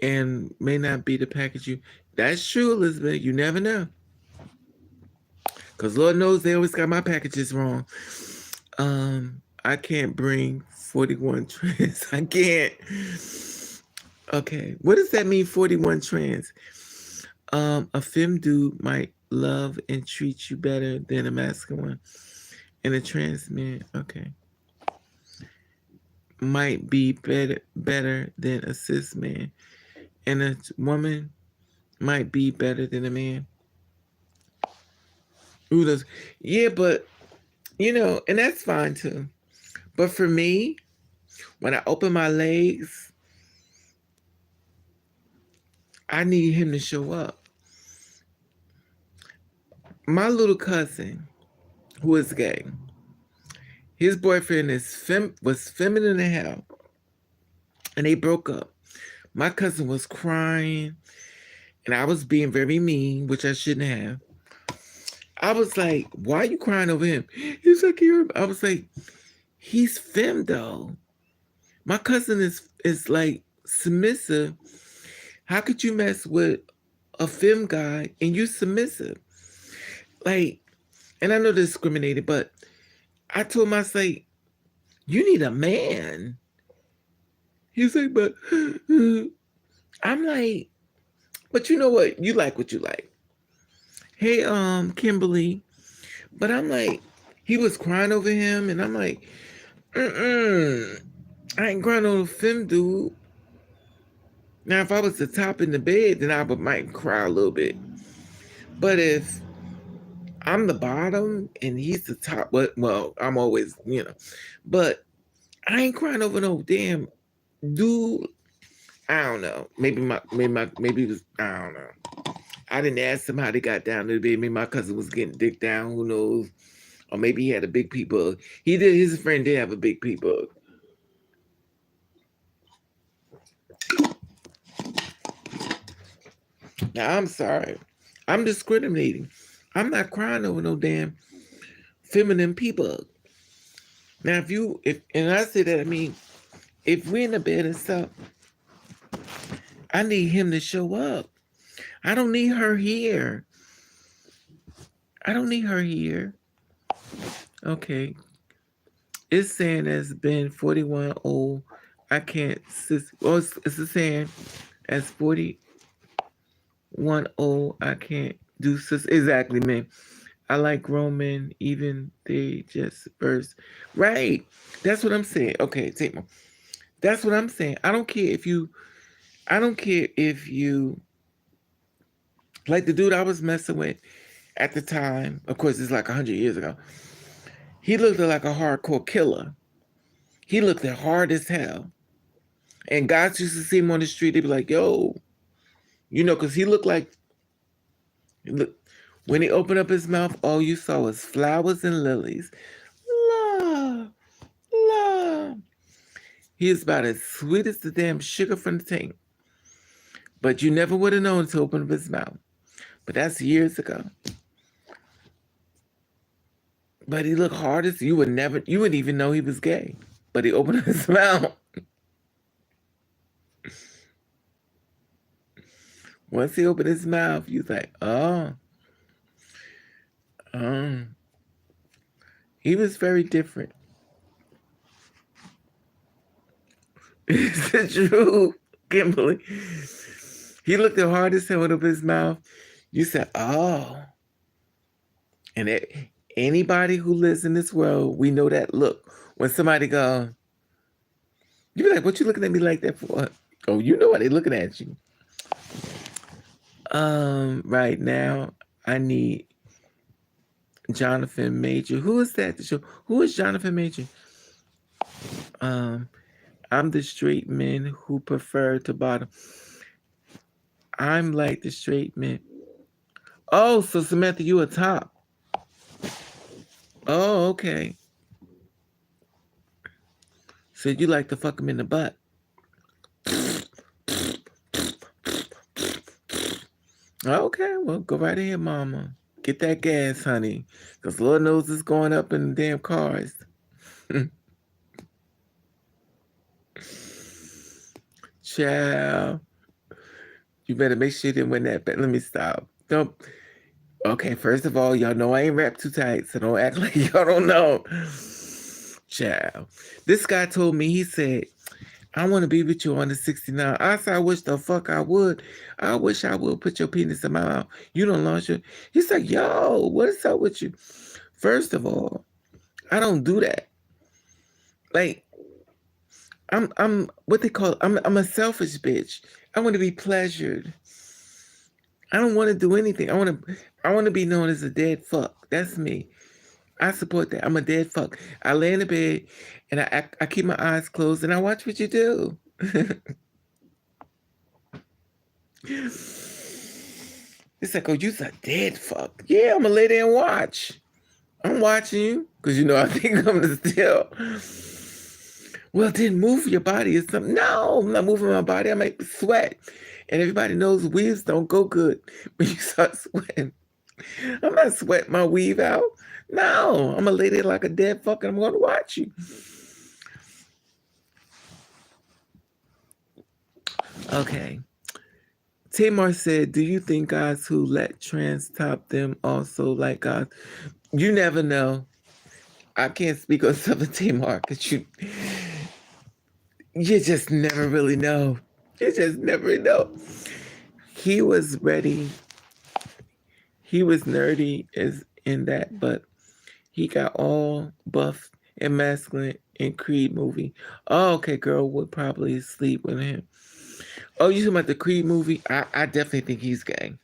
And may not be the package you. That's true, Elizabeth. You never know. Because Lord knows they always got my packages wrong. I can't bring 41 trans. I can't. Okay. What does that mean, 41 trans? A femme dude might love and treat you better than a masculine one. And a trans man, okay, might be better than a cis man. And a woman might be better than a man. Who does? Yeah, but, and that's fine too. But for me, when I open my legs, I need him to show up. My little cousin, who is gay, his boyfriend was feminine as hell, and they broke up. My cousin was crying, and I was being very mean, which I shouldn't have. I was like, "Why are you crying over him?" He's like, I was like, "He's femme though. My cousin is like submissive. How could you mess with a femme guy and you submissive?" Like, and I know they're discriminated, but I told him, I was like, "You need a man." He's like, "But," I'm like, "But you know what? You like what you like." Hey, Kimberly. But I'm like, he was crying over him, and I'm like, I ain't crying over a femme dude. Now, if I was the top in the bed, then might cry a little bit. But if I'm the bottom and he's the top, well, I'm always, But I ain't crying over no damn dude. I don't know. Maybe it was, I don't know. I didn't ask him how they got down to the bed. Maybe my cousin was getting dick down. Who knows? Or maybe he had a big pee bug. He did. His friend did have a big pee bug. Now I'm sorry. I'm discriminating. I'm not crying over no damn feminine pee bug. Now if and I say that, I mean, if we're in the bed and stuff, I need him to show up. I don't need her here. I don't need her here. Okay. It's saying as been 41 old. I can't. Well, it's saying as 41 old. I can't do exactly, man. I like Roman, even they just burst. Right. That's what I'm saying. Okay, take my. That's what I'm saying. I don't care if you. I don't care if you. Like the dude I was messing with at the time. Of course, it's like 100 years ago. He looked like a hardcore killer. He looked hard as hell. And guys used to see him on the street. They'd be like, "Yo," because he looked like. Look, when he opened up his mouth, all you saw was flowers and lilies. Love, love. He is about as sweet as the damn sugar from the tank. But you never would have known to open up his mouth. But that's years ago. But he looked hard as you wouldn't even know he was gay. But he opened up his mouth. Once he opened his mouth, you was like, oh. He was very different. Is it true? can't believe he looked at hard as hell with his mouth. You said, "Oh," and anybody who lives in this world, we know that look. When somebody go, you be like, "What you looking at me like that for?" Oh, you know why they looking at you. Right now, I need Jonathan Major. Who is that? Who is Jonathan Major? Um, I'm the straight men who prefer to bottom. I'm like the straight men. Oh, so Samantha, you a top. Oh, okay. So you like to fuck him in the butt. Okay, well, go right ahead, mama. Get that gas, honey. Because Lord knows it's going up in the damn cars. Child, you better make sure you didn't win that bet. Let me stop. Don't. Okay, first of all, y'all know I ain't wrapped too tight, so don't act like y'all don't know. Child. This guy told me, he said, I want to be with you on the 69. I said, I wish the fuck I would. I wish I would put your penis in my mouth. You don't launch it. He's like, yo, what is up with you? First of all, I don't do that. Like, I'm what they call, I'm a selfish bitch. I want to be pleasured. I don't want to do anything. I want to be known as a dead fuck. That's me. I support that. I'm a dead fuck. I lay in the bed and I keep my eyes closed and I watch what you do. It's like, oh, you's a dead fuck. Yeah, I'm gonna lay there and watch. I'm watching you because you know I think I'm the still. Well, then move your body or something. No, I'm not moving my body. I make sweat, and everybody knows weaves don't go good when you start sweating. I'm not sweating my weave out. No, I'm gonna lay there like a dead fuck and I'm gonna watch you. Okay. Tamar said, do you think guys who let trans top them also like guys? You never know. I can't speak on something, Tamar, because you just never really know. You just never know. He was ready. He was nerdy as in that, but he got all buff and masculine in Creed movie. Oh, okay, girl would probably sleep with him. Oh, you talking about the Creed movie? I definitely think he's gay.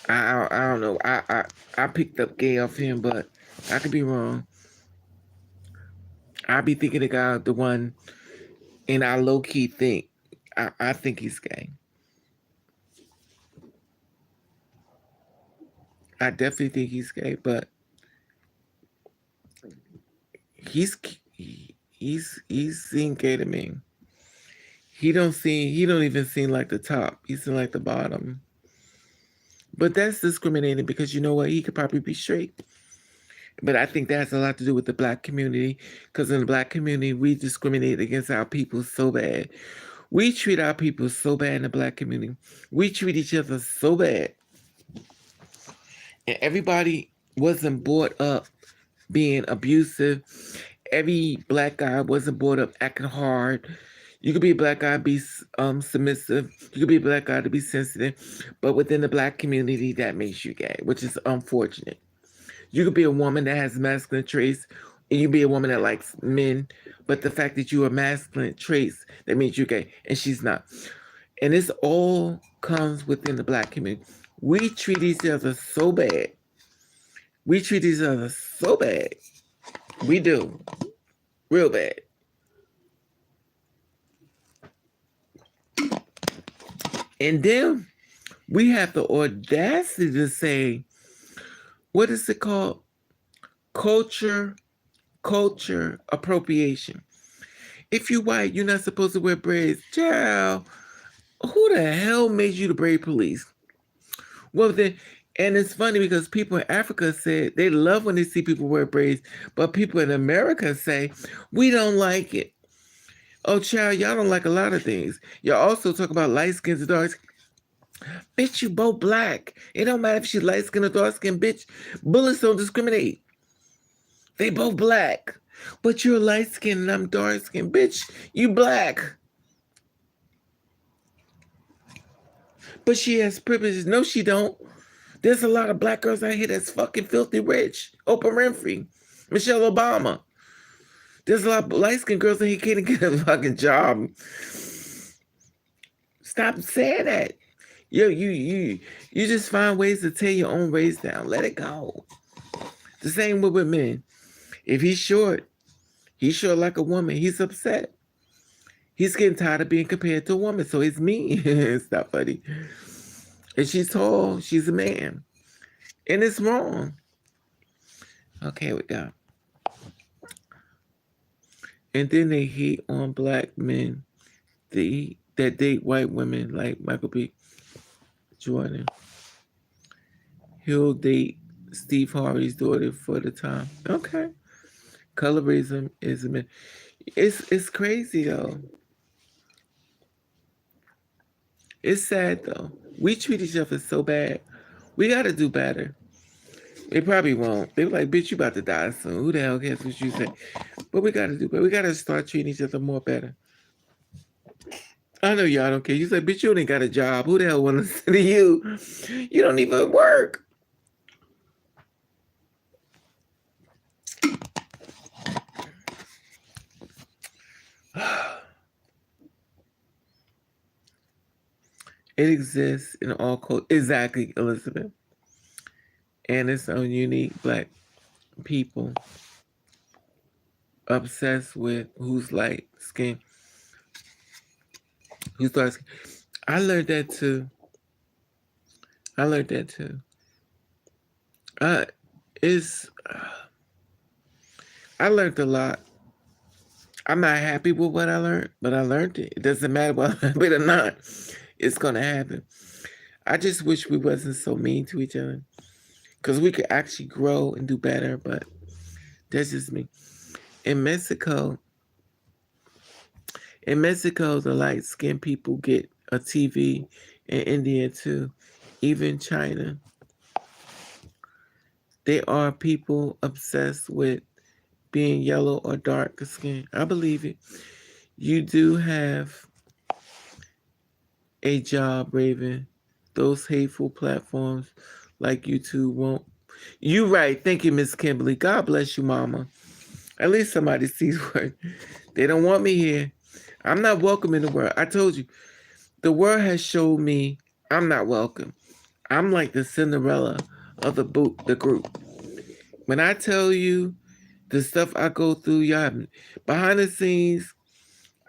I don't know. I picked up gay off him, but I could be wrong. I be thinking the guy, the one, and I low key think I think he's gay. I definitely think he's gay, but he's he's seen gay to me. He don't even seem like the top. He seem like the bottom. But that's discriminating because you know what? He could probably be straight. But I think that has a lot to do with the black community. Because in the black community, we discriminate against our people so bad. We treat our people so bad in the black community. We treat each other so bad. And everybody wasn't brought up being abusive. Every black guy wasn't brought up acting hard. You could be a black guy, be submissive. You could be a black guy to be sensitive. But within the black community, that makes you gay, which is unfortunate. You could be a woman that has masculine traits, and you be a woman that likes men. But the fact that you are masculine traits, that means you're gay, and she's not. And this all comes within the black community. We treat each other so bad. We treat each other so bad. We do. Real bad. And then we have the audacity to say, what is it called? Culture appropriation. If you white, you're not supposed to wear braids. Child, who the hell made you the braid police? Well, then, and it's funny because people in Africa said they love when they see people wear braids, but people in America say, we don't like it. Oh, child, y'all don't like a lot of things. Y'all also talk about light skins and dark skins. Bitch, you both black. It don't matter if she's light skin or dark skin, bitch. Bullets don't discriminate. They both black. But you're light skin and I'm dark skin. Bitch, you black. But she has privileges. No, she don't. There's a lot of black girls out here that's fucking filthy rich. Oprah Winfrey, Michelle Obama. There's a lot of light-skinned girls that he can't get a fucking job. Stop saying that. You just find ways to tear your own race down. Let it go. The same with men. If he's short like a woman. He's upset. He's getting tired of being compared to a woman, so it's me. It's not funny. If she's tall, she's a man. And it's wrong. Okay, we got. And then they hate on black men that date white women like Michael B. Jordan. He'll date Steve Harvey's daughter for the time. Okay. Colorism is a myth. It's crazy though. It's sad though. We treat each other so bad. We gotta do better. They probably won't. They were like, bitch, you about to die soon. Who the hell cares what you say? But we gotta do better. We gotta start treating each other more better. I know y'all don't care. You say, bitch, you ain't got a job. Who the hell want to listen to you? You don't even work. It exists in all cultures. Exactly, Elizabeth. And it's on unique black people obsessed with who's light skin, who's dark skin. I learned that too. It's I learned a lot. I'm not happy with what I learned, but I learned it. It doesn't matter whether I learned it or not. It's gonna happen. I just wish we wasn't so mean to each other, because we could actually grow and do better. But that's just me. In Mexico, the light-skinned people get a TV. In India too, even China. There are people obsessed with being yellow or dark skin. I believe it. You do have a job, Raven. Those hateful platforms like YouTube won't. You right. Thank you, Miss Kimberly. God bless you, Mama. At least somebody sees what. They don't want me here. I'm not welcome in the world. I told you. The world has showed me I'm not welcome. I'm like the Cinderella of the group. When I tell you the stuff I go through, y'all behind the scenes,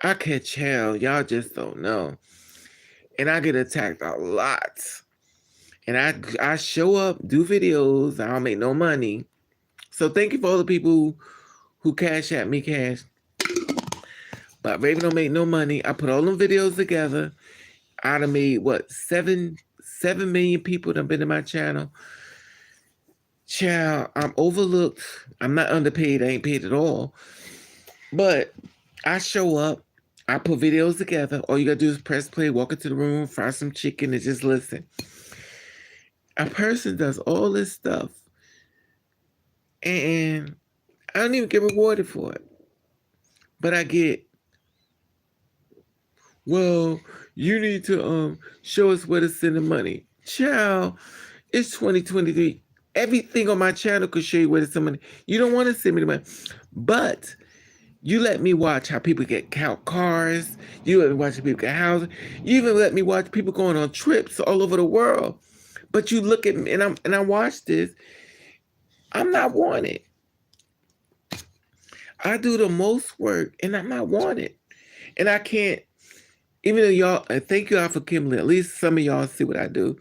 I catch hell. Y'all just don't know. And I get attacked a lot. And I show up, do videos, I don't make no money. So thank you for all the people who cash at me cash. But Raven don't make no money. I put all them videos together. I done made, what, 7 million people that have been to my channel. Child, I'm overlooked. I'm not underpaid. I ain't paid at all. But I show up. I put videos together. All you gotta do is press play, walk into the room, fry some chicken, and just listen. A person does all this stuff, and I don't even get rewarded for it. But I get, well, you need to show us where to send the money. Child, it's 2023. Everything on my channel could show you where to send money. You don't want to send me the money. But you let me watch how people count cars. You let me watch how people get houses. You even let me watch people going on trips all over the world. But you look at me, and I watch this. I'm not wanted. I do the most work, and I'm not wanted. And I can't, even though y'all, thank y'all for Kimberly. At least some of y'all see what I do.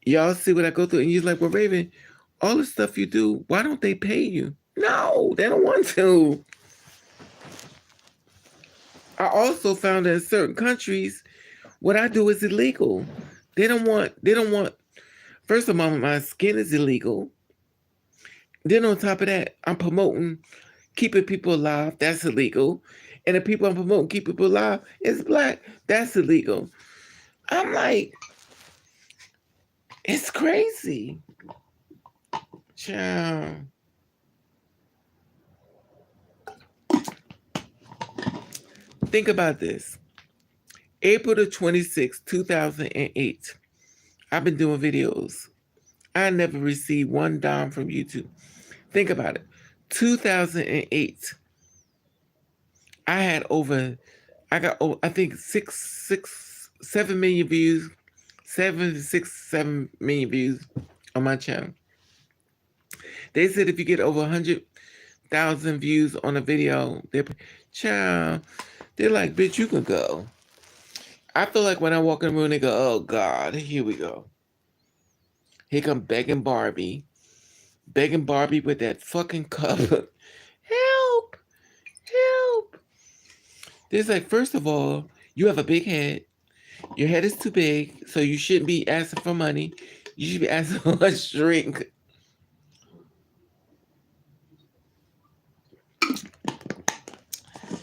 Y'all see what I go through. And you're like, well, Raven, all the stuff you do, why don't they pay you? No, they don't want to. I also found that in certain countries, what I do is illegal. They don't want, first of all, my skin is illegal. Then on top of that, I'm promoting keeping people alive. That's illegal. And the people I'm promoting keep people alive is black. That's illegal. I'm like, it's crazy. Child. Think about this. April the 26th, 2008. I've been doing videos. I never received one dime from YouTube. Think about it. 2008, I had over, I got, I think 7 million views, 7 million views on my channel. They said if you get over 100,000 views on a video, child, they're like, bitch, you can go. I feel like when I walk in the room, they go, oh God, here we go. Here come begging Barbie with that fucking cup. Help, help. There's like, first of all, you have a big head. Your head is too big, so you shouldn't be asking for money. You should be asking for a drink.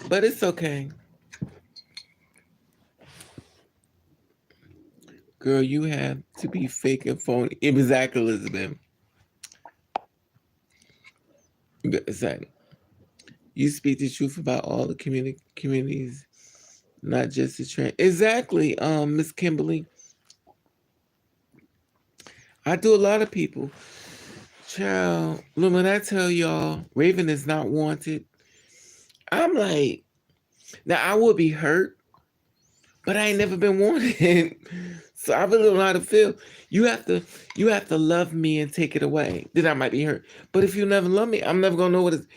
But it's okay. Girl, you have to be fake and phony. Exactly, Elizabeth. Exactly. You speak the truth about all the communities, not just the trend. Exactly, Miss Kimberly. I do a lot of people. Child, look, when I tell y'all Raven is not wanted, I'm like, now I would be hurt, but I ain't never been wanted. So I really don't know how to feel. You have to love me and take it away. Then I might be hurt. But if you never love me, I'm never gonna know what it's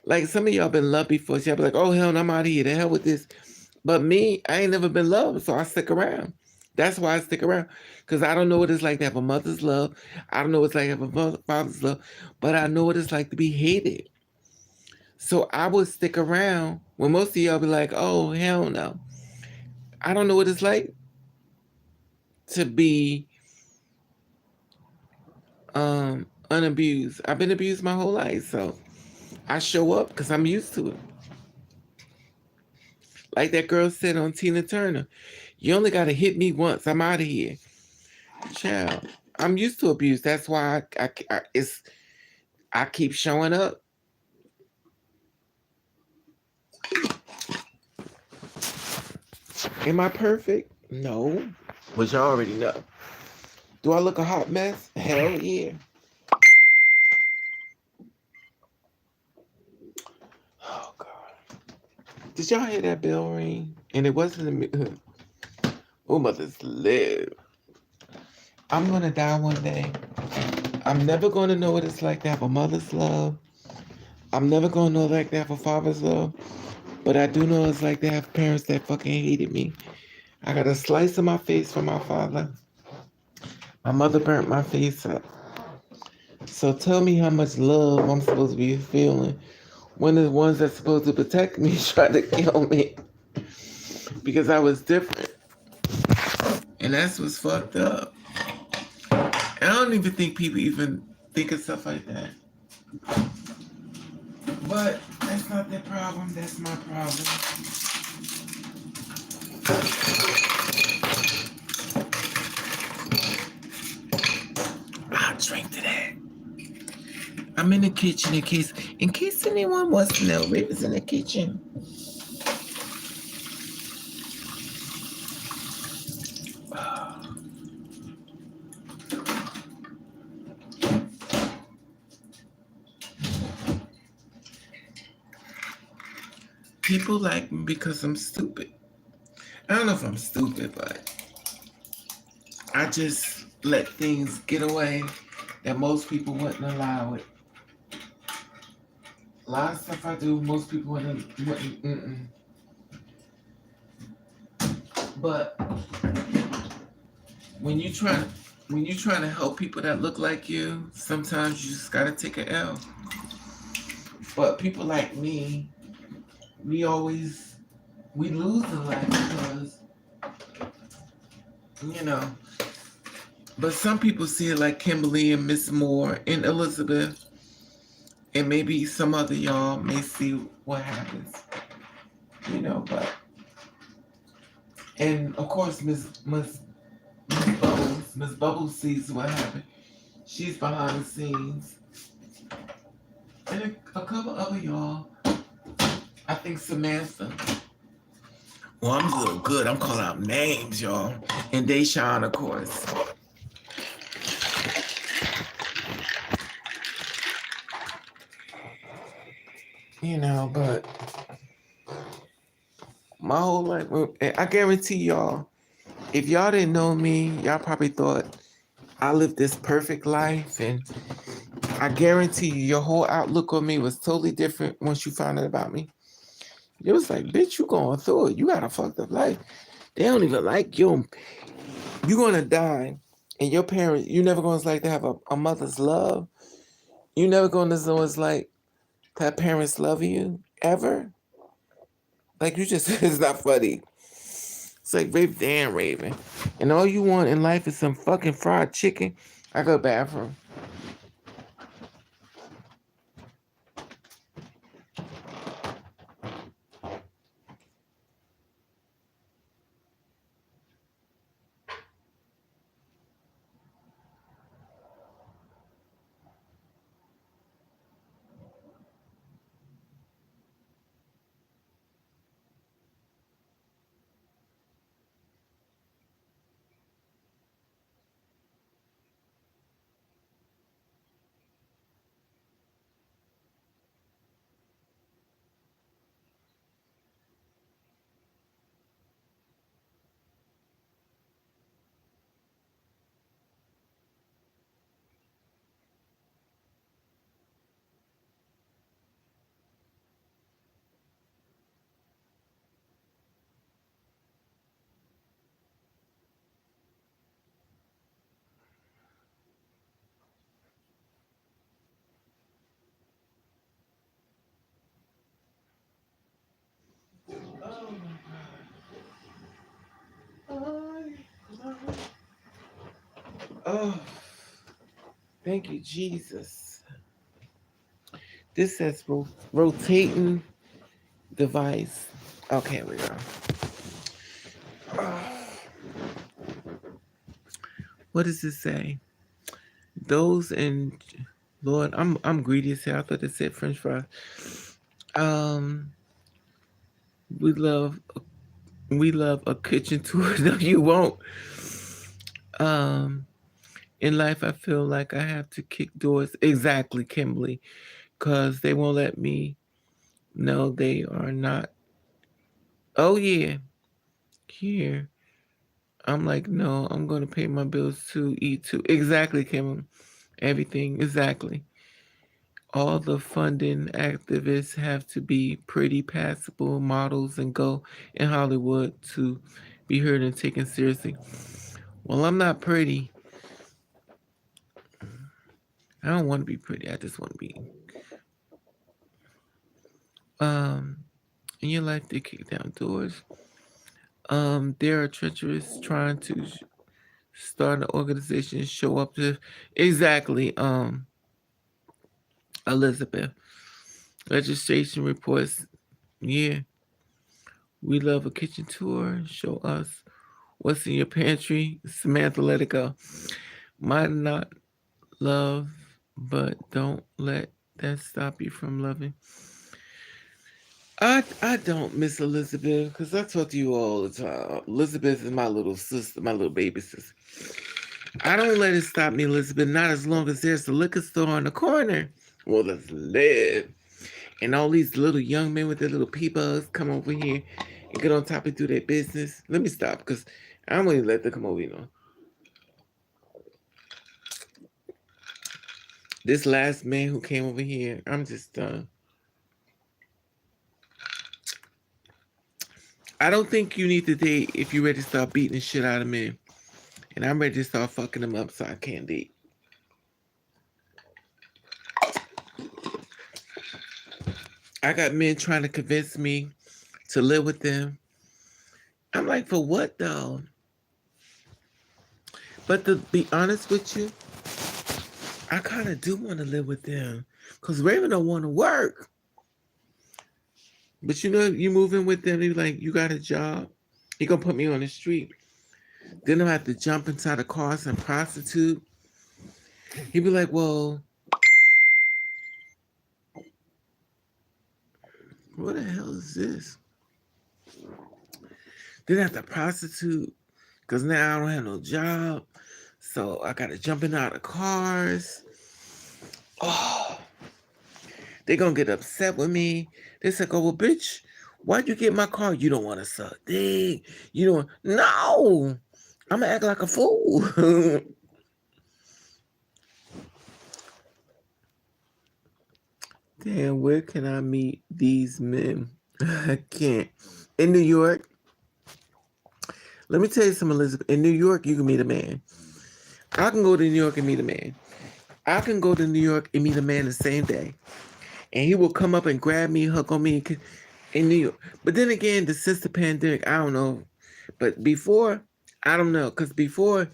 like. Some of y'all been loved before. So y'all be like, oh hell, no, I'm out of here. The hell with this. But me, I ain't never been loved, so I stick around. That's why I stick around. Because I don't know what it's like to have a mother's love. I don't know what it's like to have a father's love. But I know what it's like to be hated. So I would stick around when most of y'all be like, oh, hell no. I don't know what it's like to be unabused. I've been abused my whole life, so I show up because I'm used to it. Like that girl said on Tina Turner, you only got to hit me once. I'm out of here. Child, I'm used to abuse. That's why I keep showing up. Am I perfect? No. Which I already know. Do I look a hot mess? Hell yeah. Oh God. Did y'all hear that bell ring? And it wasn't oh, mothers live. I'm gonna die one day. I'm never gonna know what it's like to have a mother's love. I'm never gonna know like to have a father's love. But I do know it's like to have parents that fucking hated me. I got a slice of my face from my father. My mother burnt my face up. So tell me how much love I'm supposed to be feeling when the ones that's supposed to protect me try to kill me because I was different. And that's what's fucked up. And I don't even think people even think of stuff like that. But that's not their problem, that's my problem. I'll drink to that. I'm in the kitchen in case anyone wants to know. Raven's in the kitchen. People like me because I'm stupid. I don't know if I'm stupid, but I just let things get away that most people wouldn't allow it. A lot of stuff I do, most people wouldn't. But when you trying to help people that look like you, sometimes you just gotta take an L. But people like me, we lose a lot because, you know. But some people see it like Kimberly and Miss Moore and Elizabeth, and maybe some other y'all may see what happens, you know. But and of course, Miss Bubbles sees what happened. She's behind the scenes, and a couple other y'all. I think Samantha. Well, I'm a little good. I'm calling out names, y'all. And Deshawn, of course. But my whole life, I guarantee y'all, if y'all didn't know me, y'all probably thought I lived this perfect life, and I guarantee you, your whole outlook on me was totally different once you found out about me. It was like, bitch, you going through it. You got a fucked up life. They don't even like you. You gonna die, and your parents, you never gonna like to have a mother's love. You never gonna know it's like to have parents love you ever. Like you just, it's not funny. It's like, babe, damn, Raven. And all you want in life is some fucking fried chicken. I go bathroom. Oh, thank you, Jesus. This says rotating device. Okay, we go. What does it say? Those in Lord, I'm greedy as hell. I thought it said French fries. Um, we love we love a kitchen tour. No, you won't. Um, in life, I feel like I have to kick doors. Exactly, Kimberly, because they won't let me. No, they are not. Oh yeah, here. I'm like, no, I'm gonna pay my bills to eat too. Exactly, Kimberly. Everything exactly. All the funding activists have to be pretty passable models and go in Hollywood to be heard and taken seriously. Well, I'm not pretty. I don't want to be pretty. I just want to be. Um, in your life, they kick down doors. There are treacherous trying to start an organization, show up to exactly. Elizabeth, registration reports. Yeah, we love a kitchen tour. Show us what's in your pantry? Samantha, let it go. Might not love, but don't let that stop you from loving. I don't miss Elizabeth because I talk to you all the time. Elizabeth is my little sister, my little baby sister. I don't let it stop me, Elizabeth, not as long as there's a liquor store on the corner. Well, let's live. And all these little young men with their little peepugs come over here and get on top and do their business. Let me stop because I don't want to let them come over. This last man who came over here, I'm just done. I don't think you need to date if you're ready to start beating the shit out of men. And I'm ready to start fucking them up so I can't date. I got men trying to convince me to live with them. I'm like, for what though? But to be honest with you, I kind of do want to live with them. Because Raven don't want to work. But you move in with them, they be like, you got a job? He gonna put me on the street. Then I have to jump inside the cars and prostitute. He'd be like, well, what the hell is this? Then I have to prostitute because now I don't have no job. So I got to jump in out of cars. Oh, They gonna get upset with me. They say, "Oh well, bitch, why'd you get my car? You don't want to suck dick. You don't. No, I'm gonna act like a fool." Damn, where can I meet these men? I can't. In New York, let me tell you something, Elizabeth. In New York, you can meet a man. I can go to New York and meet a man. I can go to New York and meet a man the same day, and he will come up and grab me, hug on me in New York. But then again, since the pandemic, I don't know. But before, I don't know, because before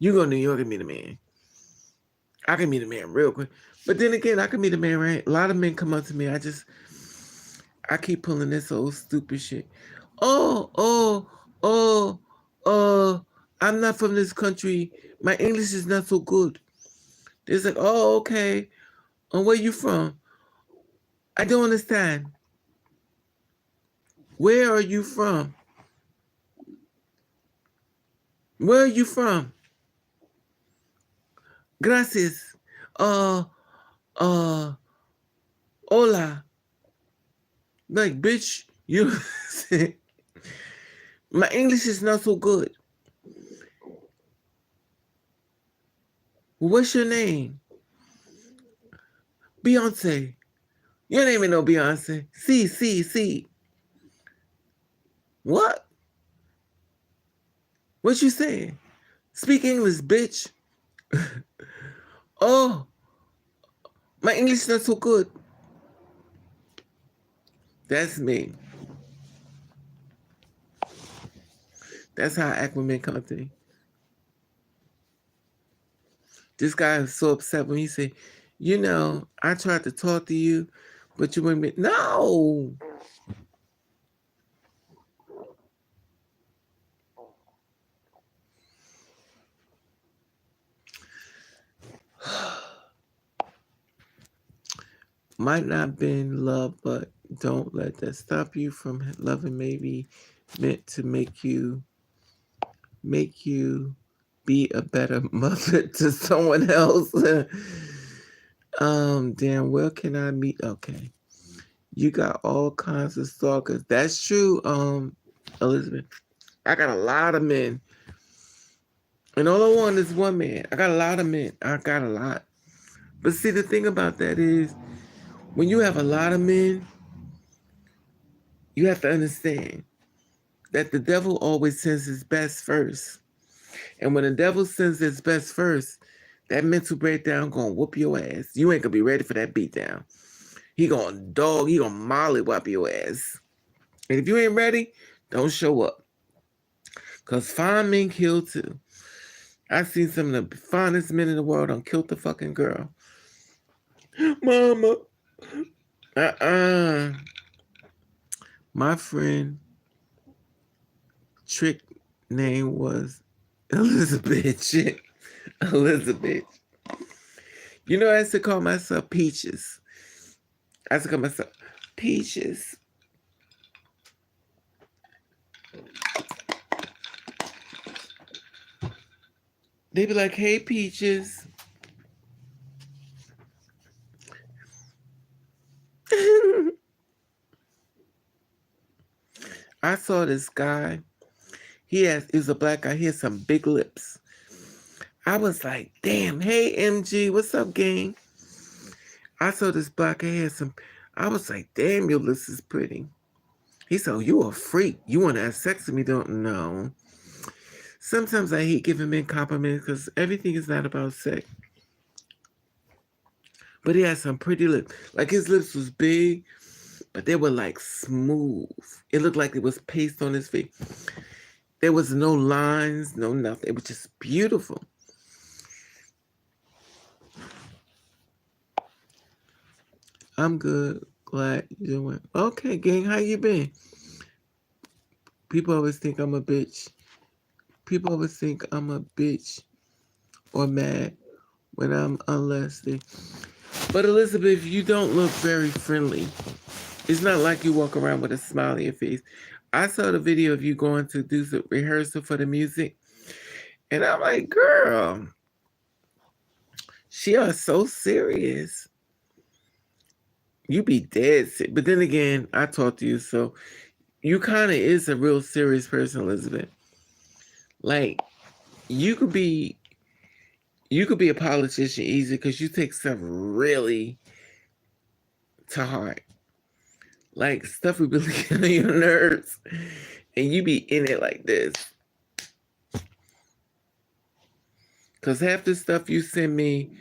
you go to New York and meet a man, I can meet a man real quick. But then again, I can meet a man, right? A lot of men come up to me. I keep pulling this old stupid shit. Oh, oh, oh, I'm not from this country. My English is not so good. It's like, oh, okay. And where you from? I don't understand. Where are you from? Where are you from? Gracias. Uh, uh, hola. Like, bitch, you. My English is not so good. What's your name? Beyonce. Your name ain't no Beyonce. See. What? What you saying? Speak English, bitch. Oh, my English is not so good. That's me. That's how I act when men come up to me. This guy is so upset when he said, I tried to talk to you, but you wouldn't be. No. Might not been love, but don't let that stop you from loving. Maybe meant to make you be a better mother to someone else. Damn, where can I meet? Okay. You got all kinds of stalkers. That's true, Elizabeth. I got a lot of men. And all I want is one man. I got a lot of men. I got a lot. But see, the thing about that is, when you have a lot of men, you have to understand that the devil always sends his best first. And when the devil sends his best first, that mental breakdown gonna whoop your ass. You ain't gonna be ready for that beatdown. He gonna mollywop your ass. And if you ain't ready, don't show up. Cause fine men kill too. I've seen some of the finest men in the world on kill the fucking girl. Mama. Uh-uh. My friend trick name was Elizabeth. Elizabeth. I used to call myself Peaches. I used to call myself Peaches. They be like, hey, Peaches. I saw this guy. He was a black guy. He had some big lips. I was like, damn, hey, MG, what's up, gang? I saw this black guy had some. I was like, damn, your lips is pretty. He said, oh, you a freak. You want to have sex with me, don't know. Sometimes I hate giving men compliments because everything is not about sex. But he had some pretty lips. Like his lips was big, but they were like smooth. It looked like it was paste on his face. There was no lines, no nothing. It was just beautiful. I'm good. Glad you doing. Okay, gang, how you been? People always think I'm a bitch. People always think I'm a bitch or mad when I'm unlusty. But Elizabeth, you don't look very friendly. It's not like you walk around with a smile on your face. I saw the video of you going to do the rehearsal for the music, and I'm like, girl, she are so serious. You be dead sick. But then again, I talk to you, so you kind of is a real serious person, Elizabeth. Like you could be, you could be a politician easy because you take stuff really to heart. Like stuff we really get on your nerves, and you be in it like this. Cause half the stuff you send me,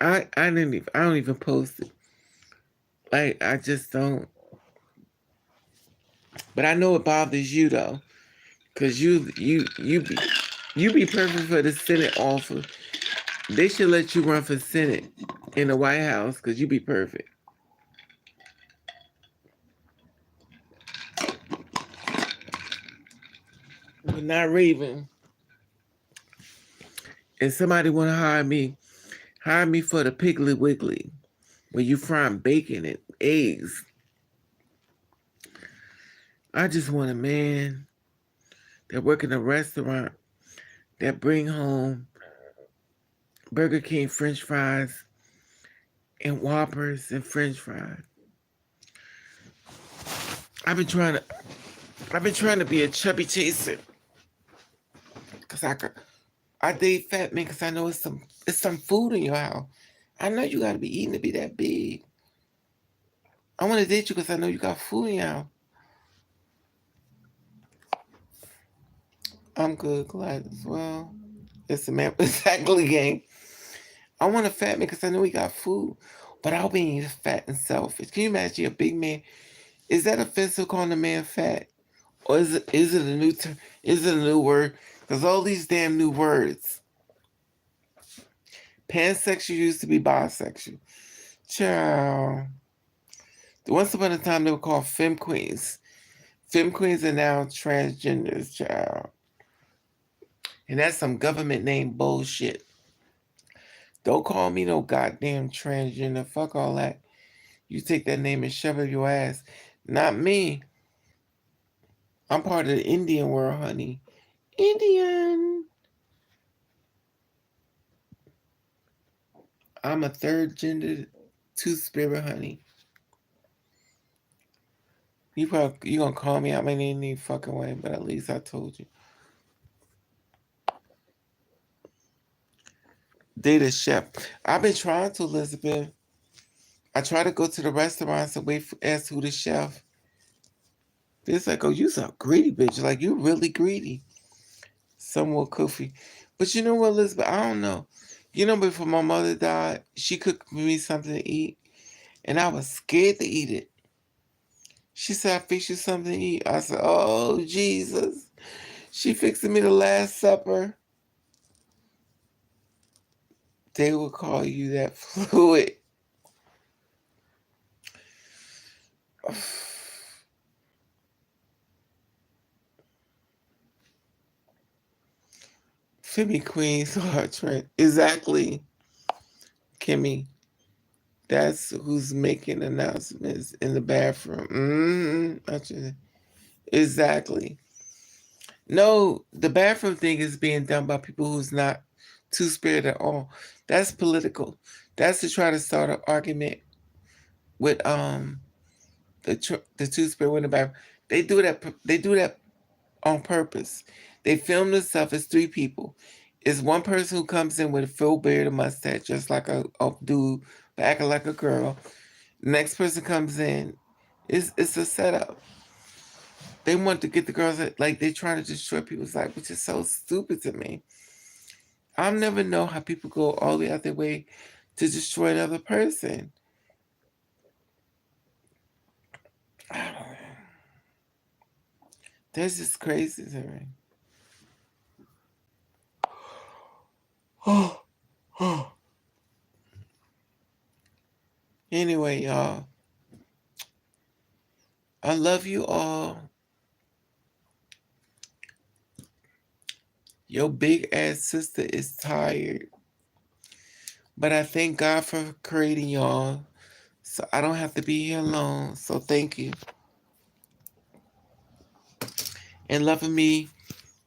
I don't even post it. Like I just don't. But I know it bothers you though, cause you be perfect for the Senate office. They should let you run for Senate in the White House, cause you be perfect. But not Raven. If somebody want to hire me for the Piggly Wiggly, where you frying bacon and eggs. I just want a man that work in a restaurant that bring home Burger King French fries and Whoppers and French fries. I've been trying to I've been trying to be a chubby chaser because I date fat men because I know it's some food in your house. I know you gotta be eating to be that big. I want to date you because I know you got food in your house. I'm good, glad as well. It's a man exactly gang. I want a fat man because I know he got food, but I'll be fat and selfish. Can you imagine a big man? Is that offensive calling a man fat, or is it a new term? Is it a new word? Because all these damn new words. Pansexual used to be bisexual. Child. Once upon a time they were called femme queens. Femme queens are now transgenders, child. And that's some government name bullshit. Don't call me no goddamn transgender. Fuck all that. You take that name and shove it up your ass. Not me. I'm part of the Indian world, honey. Indian. I'm a third gender, two spirit, honey. You gonna call me out my name any fucking way, but at least I told you. Data chef. I've been trying to, Elizabeth. I try to go to the restaurants and ask who the chef. It's like, oh, you so greedy, bitch. Like you really greedy. Some more coffee. But you know what, Elizabeth? I don't know. You know, before my mother died, she cooked me something to eat, and I was scared to eat it. She said, I fix you something to eat. I said, oh, Jesus. She fixed me the Last Supper. They will call you that fluid. Femi Queen's heart trend. Exactly, Kimmy. That's who's making announcements in the bathroom. Exactly. No, the bathroom thing is being done by people who's not two-spirit at all. That's political. That's to try to start an argument with the two-spirit in the bathroom. They do that. They do that on purpose. They film themselves as three people. It's one person who comes in with a full beard and mustache, just like a dude, but acting like a girl. The next person comes in. It's a setup. They want to get the girls like they're trying to destroy people's life, which is so stupid to me. I'll never know how people go all the way out their way to destroy another person. I don't know. That's just crazy to me. Oh, oh. Anyway, y'all, I love you all. Your big ass sister is tired. But I thank God for creating y'all. So I don't have to be here alone. So thank you. And loving me.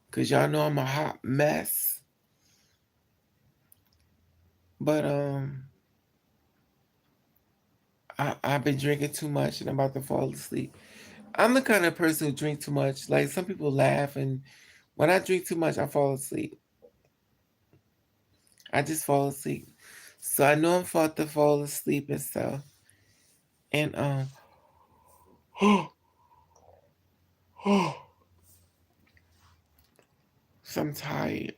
Cause y'all know I'm a hot mess. But I've been drinking too much and I'm about to fall asleep. I'm the kind of person who drink too much. Like some people laugh, and when I drink too much, I fall asleep. I just fall asleep. So I know I'm about to fall asleep and stuff. And so I'm tired.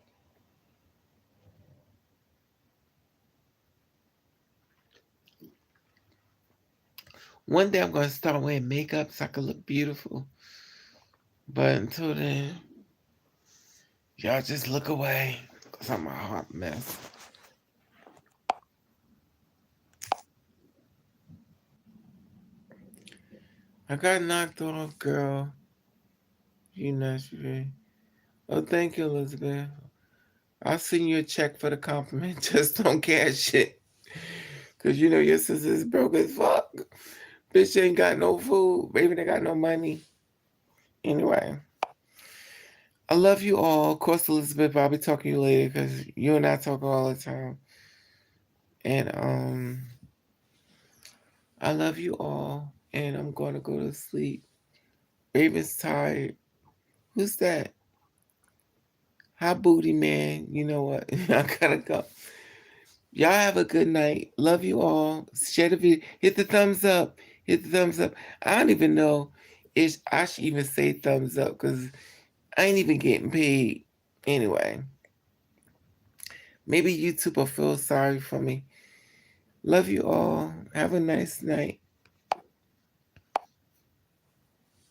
One day I'm gonna start wearing makeup so I can look beautiful. But until then, y'all just look away, cause I'm a hot mess. I got knocked off, girl. You Nashville. Oh, thank you, Elizabeth. I'll send you a check for the compliment. Just don't cash it. Cause you know your sister's broke as fuck. Bitch ain't got no food. Baby, they got no money. Anyway, I love you all. Of course, Elizabeth, I'll be talking to you later because you and I talk all the time. And I love you all. And I'm going to go to sleep. Raven's tired. Who's that? Hi, booty man. You know what? I gotta go. Y'all have a good night. Love you all. Share the video. Hit the thumbs up. Hit the thumbs up. I don't even know if I should even say thumbs up because I ain't even getting paid. Anyway, maybe YouTube will feel sorry for me. Love you all. Have a nice night.